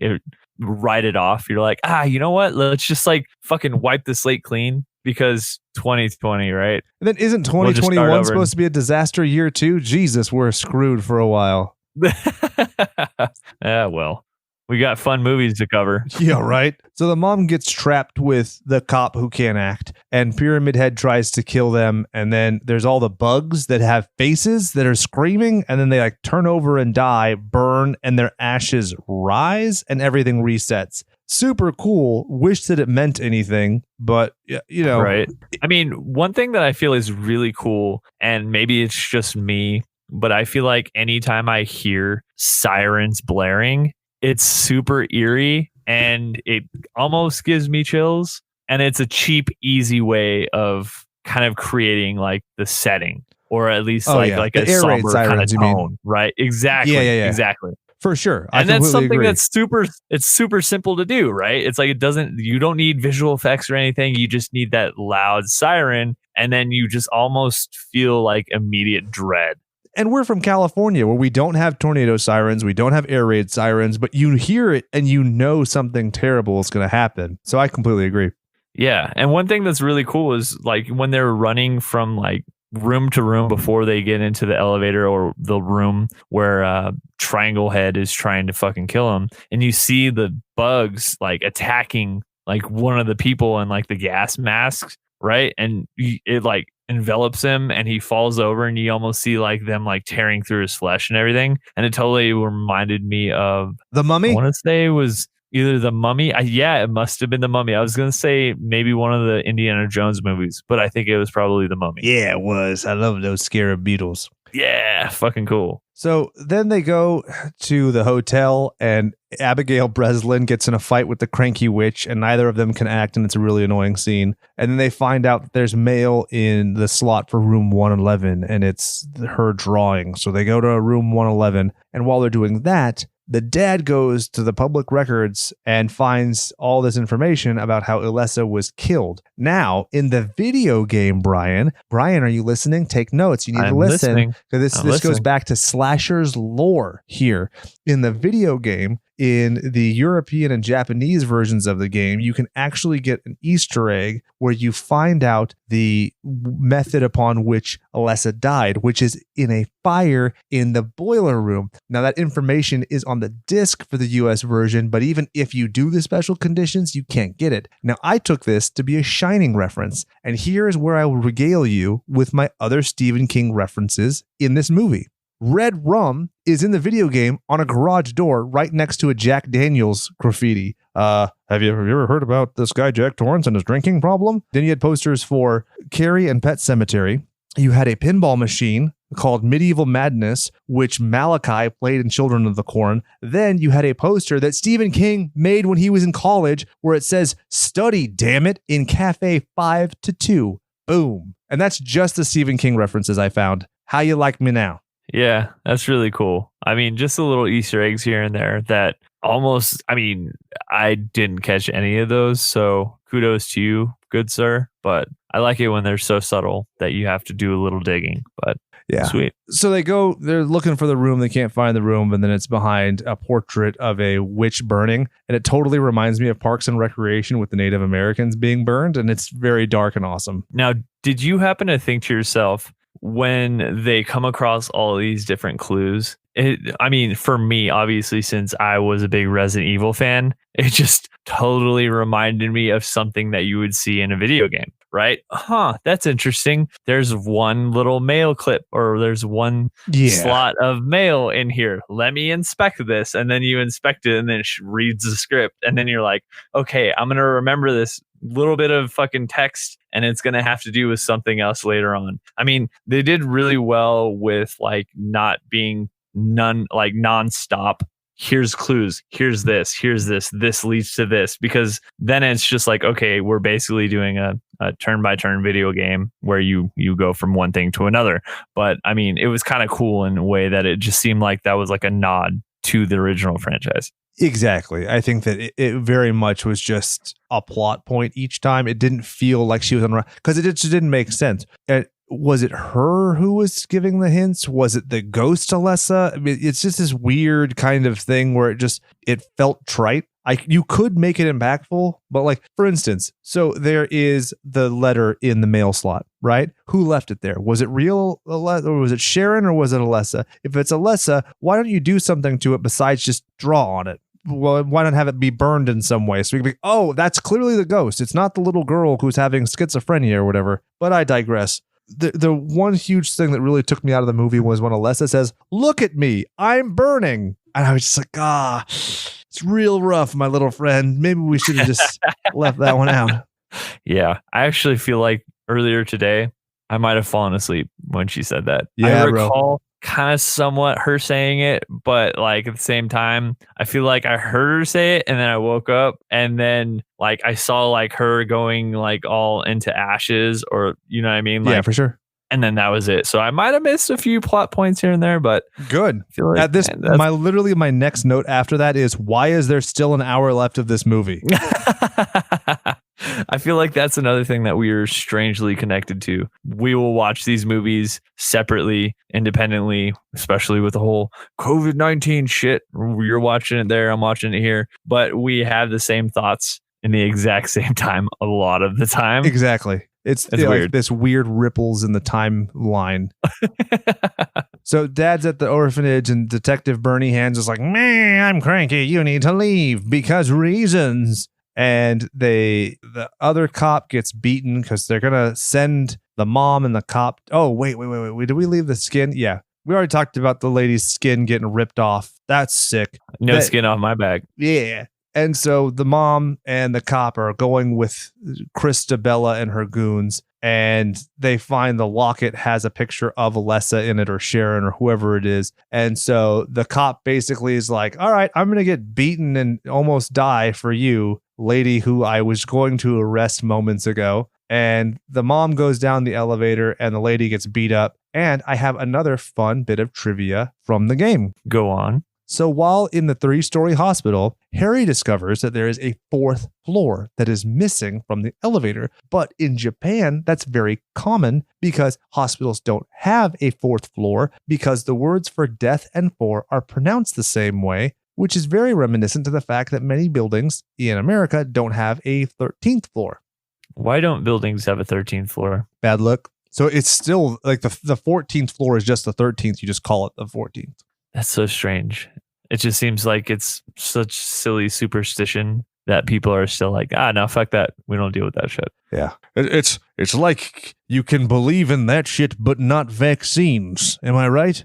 write it off. You're like, you know what? Let's just like fucking wipe the slate clean because 2020, right? And then isn't 2021 supposed to be a disaster year too? Jesus, we're screwed for a while. Yeah, well, we got fun movies to cover. Yeah, right. So the mom gets trapped with the cop who can't act, and Pyramid Head tries to kill them. And then there's all the bugs that have faces that are screaming, and then they like turn over and die, burn, and their ashes rise, and everything resets. Super cool. Wish that it meant anything, but you know, right. I mean, one thing that I feel is really cool, and maybe it's just me, but I feel like anytime I hear sirens blaring, it's super eerie and it almost gives me chills. And it's a cheap, easy way of kind of creating like the setting, or at least like the a air raid somber sirens, kind of tone, right? Exactly. Yeah. Exactly. For sure. And that's something that's super simple to do, right? It's like you don't need visual effects or anything. You just need that loud siren, and then you just almost feel like immediate dread. And we're from California, where we don't have tornado sirens, we don't have air raid sirens, but you hear it and you know something terrible is going to happen. So I completely agree. Yeah. And one thing that's really cool is like when they're running from like room to room before they get into the elevator or the room where Triangle Head is trying to fucking kill him, and you see the bugs like attacking like one of the people in like the gas masks, right? And it like envelops him and he falls over, and you almost see like them like tearing through his flesh and everything. And it totally reminded me of The Mummy. I want to say it was either The Mummy. Yeah, it must have been The Mummy. I was going to say maybe one of the Indiana Jones movies, but I think it was probably The Mummy. Yeah, it was. I love those scarab beetles. Yeah, fucking cool. So then they go to the hotel, and Abigail Breslin gets in a fight with the cranky witch, and neither of them can act, and it's a really annoying scene. And then they find out that there's mail in the slot for room 111, and it's her drawing. So they go to room 111, and while they're doing that, the dad goes to the public records and finds all this information about how Ilessa was killed. Now, in the video game, Brian, are you listening? Take notes. You need to listen. Because this goes back to Slasher's lore here. In the video game, in the European and Japanese versions of the game, you can actually get an Easter egg where you find out the method upon which Ilessa died, which is in a fire in the boiler room. Now, that information is on the disc for the US version, but even if you do the special conditions, you can't get it. Now, I took this to be a Shining reference, and here is where I will regale you with my other Stephen King references in this movie. Red rum is in the video game on a garage door right next to a Jack Daniels graffiti. Have you ever heard about this guy Jack Torrance and his drinking problem? Then you had posters for Carrie and Pet Cemetery. You had a pinball machine called Medieval Madness, which Malachi played in Children of the Corn. Then you had a poster that Stephen King made when he was in college where it says, "Study, damn it," in Cafe 5-2. Boom. And that's just the Stephen King references I found. How you like me now? Yeah, that's really cool. I mean, just the little Easter eggs here and there that almost, I mean, I didn't catch any of those. So kudos to you, good sir. But I like it when they're so subtle that you have to do a little digging. But yeah, sweet. So they're looking for the room. They can't find the room. And then it's behind a portrait of a witch burning. And it totally reminds me of Parks and Recreation with the Native Americans being burned. And it's very dark and awesome. Now, did you happen to think to yourself, when they come across all these different clues, I mean, for me, obviously, since I was a big Resident Evil fan, it just totally reminded me of something that you would see in a video game, right? That's interesting. There's one little mail clip, or there's one slot of mail in here. Let me inspect this. And then you inspect it, and then it reads the script. And then you're like, okay, I'm going to remember this little bit of fucking text, and it's going to have to do with something else later on. I mean, they did really well with like not being nonstop. Here's clues. Here's this. This leads to this, because then it's just like, okay, we're basically doing a turn-by-turn video game where you go from one thing to another. But I mean, it was kind of cool in a way that it just seemed like that was like a nod to the original franchise. Exactly. I think that it very much was just a plot point each time. It didn't feel like she was on, because it just didn't make sense. Was it her who was giving the hints? Was it the ghost Ilessa? I mean, it's just this weird kind of thing where it felt trite. you could make it impactful, but like, for instance, so there is the letter in the mail slot, right? Who left it there? Was it real Alessa, or was it Sharon, or was it Alessa? If it's Alessa, why don't you do something to it besides just draw on it? Well, why not have it be burned in some way? So we can be, oh, that's clearly the ghost. It's not the little girl who's having schizophrenia or whatever. But I digress. The one huge thing that really took me out of the movie was when Alessa says, "Look at me, I'm burning." And I was just like, it's real rough, my little friend. Maybe we should have just left that one out. Yeah, I actually feel like earlier today, I might have fallen asleep when she said that. Yeah, I recall kind of somewhat her saying it, but like at the same time, I feel like I heard her say it and then I woke up and then like I saw like her going like all into ashes, or you know what I mean? Like, yeah, for sure. And then that was it. So I might have missed a few plot points here and there, but good. I feel like, at this, my next note after that is, why is there still an hour left of this movie? I feel like that's another thing that we are strangely connected to. We will watch these movies separately, independently, especially with the whole COVID-19 shit. You're watching it there, I'm watching it here, but we have the same thoughts in the exact same time a lot of the time. Exactly. It's like weird. This weird ripples in the timeline. So dad's at the orphanage and Detective Bernie Hands is like, "Man, I'm cranky. You need to leave because reasons." And the other cop gets beaten because they're going to send the mom and the cop. Oh, wait. Did we leave the skin? Yeah. We already talked about the lady's skin getting ripped off. That's sick. No skin off my back. Yeah. And so the mom and the cop are going with Christabella and her goons, and they find the locket has a picture of Alessa in it, or Sharon, or whoever it is. And so the cop basically is like, all right, I'm going to get beaten and almost die for you, lady who I was going to arrest moments ago. And the mom goes down the elevator and the lady gets beat up. And I have another fun bit of trivia from the game. Go on. So while in the 3-story hospital, Harry discovers that there is a 4th floor that is missing from the elevator. But in Japan, that's very common because hospitals don't have a 4th floor, because the words for death and for are pronounced the same way, which is very reminiscent to the fact that many buildings in America don't have a 13th floor. Why don't buildings have a 13th floor? Bad luck. So it's still like the 14th floor is just the 13th. You just call it the 14th. That's so strange. It just seems like it's such silly superstition that people are still like, no, fuck that. We don't deal with that shit. Yeah. It's like you can believe in that shit, but not vaccines. Am I right?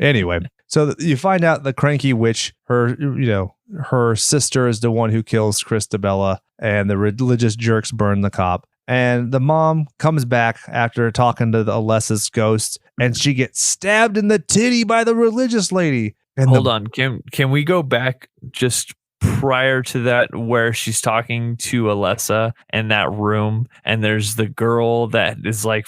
Anyway, so you find out the cranky witch, her sister is the one who kills Christabella, and the religious jerks burn the cop. And the mom comes back after talking to the Alessa's ghost, and she gets stabbed in the titty by the religious lady. And hold on, can we go back just prior to that, where she's talking to Alessa in that room, and there's the girl that is like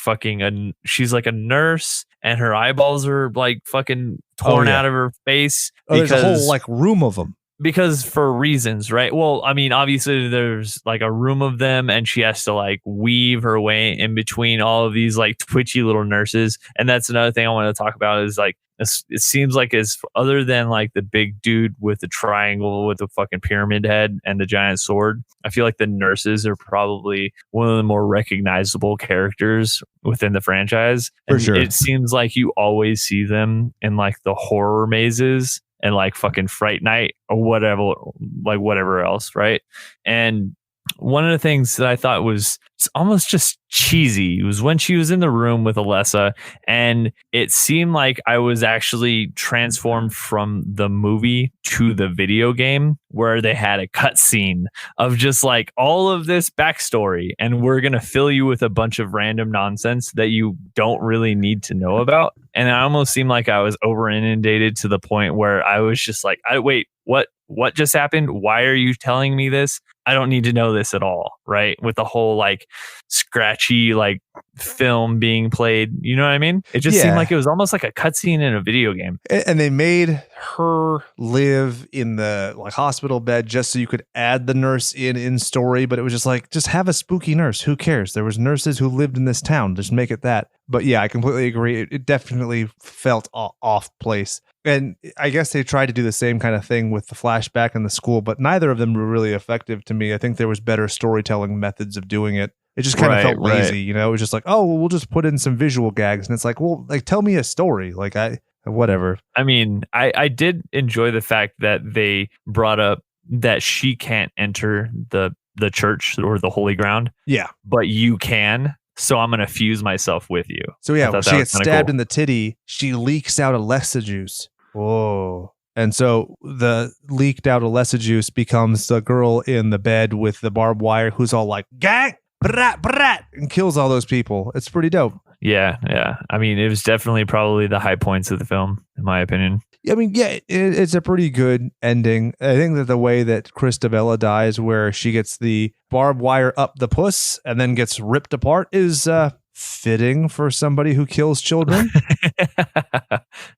she's like a nurse, and her eyeballs are like fucking torn out of her face. There's a whole like room of them. Because for reasons, right? Well, I mean, obviously there's like a room of them, and she has to like weave her way in between all of these like twitchy little nurses. And that's another thing I want to talk about is like, it seems like it's other than like the big dude with the triangle with the fucking pyramid head and the giant sword. I feel like the nurses are probably one of the more recognizable characters within the franchise. For sure. It seems like you always see them in like the horror mazes and like fucking Fright Night or whatever else, right? And one of the things that I thought was almost just cheesy was when she was in the room with Alessa, and it seemed like I was actually transformed from the movie to the video game, where they had a cutscene of just like all of this backstory, and we're going to fill you with a bunch of random nonsense that you don't really need to know about. And it almost seemed like I was over inundated to the point where I was just like, wait, what just happened? Why are you telling me this? I don't need to know this at all, right? With the whole like scratchy like film being played, you know what I mean? It just seemed like it was almost like a cutscene in a video game. And they made her live in the like hospital bed just so you could add the nurse in story, but it was just like, just have a spooky nurse. Who cares? There was nurses who lived in this town. Just make it that. But yeah, I completely agree. It definitely felt off place. And I guess they tried to do the same kind of thing with the flashback in the school, but neither of them were really effective to me. I think there was better storytelling methods of doing it. It just kind of felt lazy, you know? It was just like, oh, well, we'll just put in some visual gags. And it's like, well, like, tell me a story. Like, whatever. I mean, I did enjoy the fact that they brought up that she can't enter the church or the holy ground. Yeah. But you can. So I'm going to fuse myself with you. So yeah, when she gets stabbed in the titty, she leaks out Alessa juice. Whoa. And so the leaked out Alessa juice becomes the girl in the bed with the barbed wire who's all like, gang, brat, brat, and kills all those people. It's pretty dope. Yeah, yeah. I mean, it was definitely probably the high points of the film, in my opinion. I mean, yeah, it's a pretty good ending. I think that the way that Christabella dies, where she gets the barbed wire up the puss and then gets ripped apart, is fitting for somebody who kills children.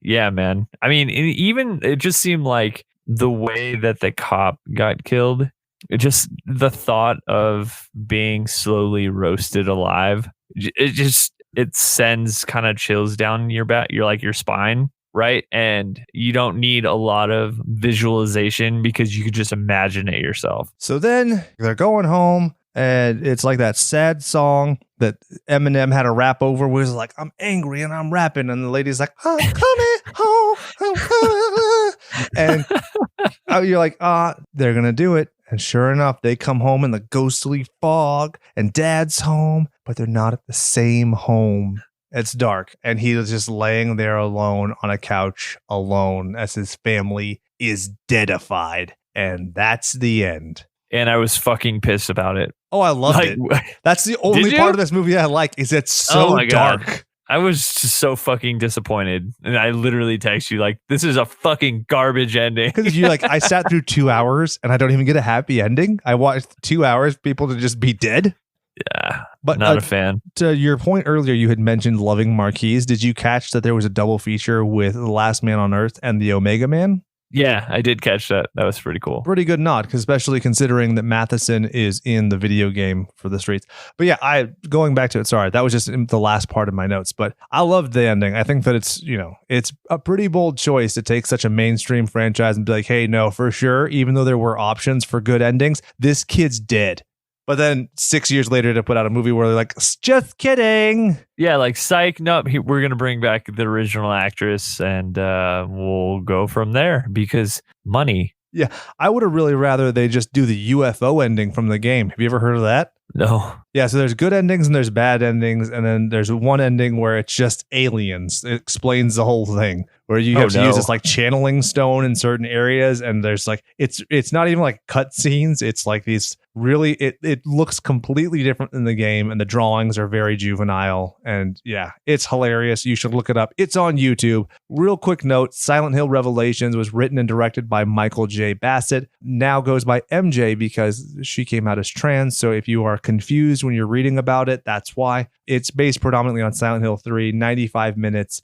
Yeah, man. I mean, it just seemed like the way that the cop got killed, the thought of being slowly roasted alive, it sends kind of chills down your back, your spine, right? And you don't need a lot of visualization because you could just imagine it yourself. So then they're going home, and it's like that sad song that Eminem had a rap over, where he's like, I'm angry and I'm rapping, and the lady's like, I'm coming home. And you're like, they're gonna do it. And sure enough, they come home in the ghostly fog, and Dad's home, but they're not at the same home. It's dark, and he is just laying there alone on a couch, alone, as his family is deadified. And that's the end. And I was fucking pissed about it. Oh, I loved it. That's the only part of this movie I like, is it's so dark. God. I was just so fucking disappointed. And I literally text you like, this is a fucking garbage ending. Because you're like, I sat through 2 hours and I don't even get a happy ending. I watched 2 hours, people to just be dead. Yeah, but not a fan. To your point earlier, you had mentioned loving Marquise. Did you catch that there was a double feature with The Last Man on Earth and The Omega Man? Yeah, I did catch that. That was pretty cool. Pretty good nod, especially considering that Matheson is in the video game for the streets. But yeah, going back to it, sorry, that was just the last part of my notes. But I loved the ending. I think that it's a pretty bold choice to take such a mainstream franchise and be like, hey, no, for sure, even though there were options for good endings, this kid's dead. But then 6 years later to put out a movie where they're like, just kidding. Yeah, like, psych, no, we're going to bring back the original actress and we'll go from there because money. Yeah, I would have really rather they just do the UFO ending from the game. Have you ever heard of that? No. Yeah, so there's good endings and there's bad endings. And then there's one ending where it's just aliens. It explains the whole thing, where you have to use this like channeling stone in certain areas. And there's like, it's not even like cut scenes. It's like these really, it looks completely different in the game. And the drawings are very juvenile. And yeah, it's hilarious. You should look it up. It's on YouTube. Real quick note, Silent Hill Revelations was written and directed by Michael J. Bassett. Now goes by MJ because she came out as trans. So if you are confused when you're reading about it, that's why. It's based predominantly on Silent Hill 3, 95 minutes.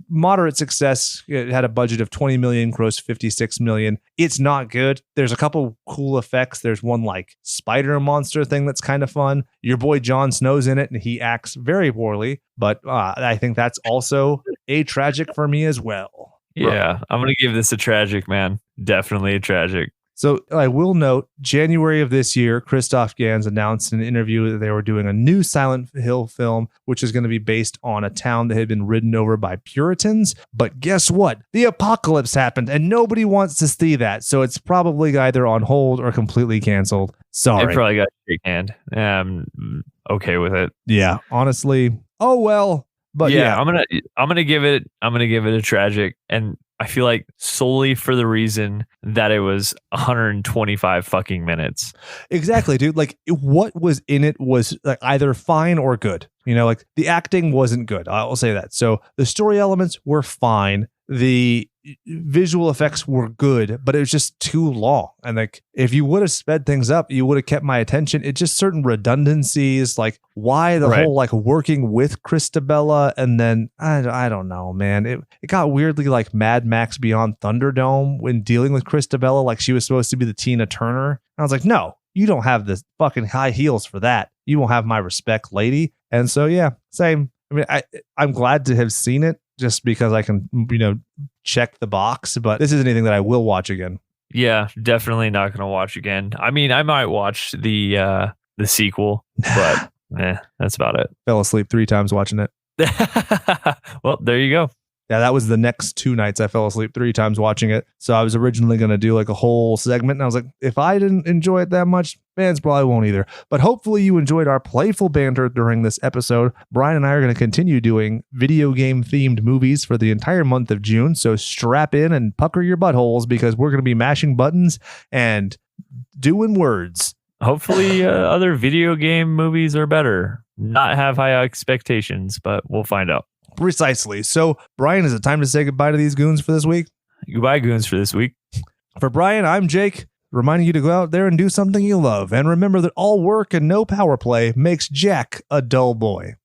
Moderate success. It had a budget of 20 million, grossed 56 million. It's not good. There's a couple cool effects. There's one like spider monster thing that's kind of fun. Your boy Jon Snow's in it and he acts very poorly, but I think that's also a tragic for me as well. Yeah, I'm going to give this a tragic, man. Definitely a tragic. So I will note, January of this year, Christophe Gans announced in an interview that they were doing a new Silent Hill film, which is going to be based on a town that had been ridden over by Puritans. But guess what? The apocalypse happened and nobody wants to see that. So it's probably either on hold or completely canceled. Sorry. It probably got a shake hand. I'm okay with it. Yeah, honestly. Oh, well. But yeah, I'm gonna give it a tragic, and I feel like solely for the reason that it was 125 fucking minutes. Exactly, dude. Like what was in it was like either fine or good. You know, like the acting wasn't good. I will say that. So the story elements were fine. The visual effects were good, but it was just too long. And like, if you would have sped things up, you would have kept my attention. It's just certain redundancies, like why the whole like working with Christabella, and then I don't know, man. It got weirdly like Mad Max Beyond Thunderdome when dealing with Christabella, like she was supposed to be the Tina Turner. And I was like, no, you don't have the fucking high heels for that. You won't have my respect, lady. And so yeah, same. I mean, I'm glad to have seen it just because I can, check the box, but this isn't anything that I will watch again. Yeah, definitely not going to watch again. I mean, I might watch the sequel, but that's about it. Fell asleep 3 times watching it. Well, there you go. Yeah, that was the next 2 nights I fell asleep 3 times watching it. So I was originally going to do like a whole segment, and I was like, if I didn't enjoy it that much, fans probably won't either. But hopefully you enjoyed our playful banter during this episode. Brian and I are going to continue doing video game themed movies for the entire month of June. So strap in and pucker your buttholes because we're going to be mashing buttons and doing words. Hopefully other video game movies are better. Not have high expectations, but we'll find out. Precisely. So, Brian, is it time to say goodbye to these goons for this week? Goodbye, goons, for this week. For Brian, I'm Jake, reminding you to go out there and do something you love. And remember that all work and no power play makes Jack a dull boy.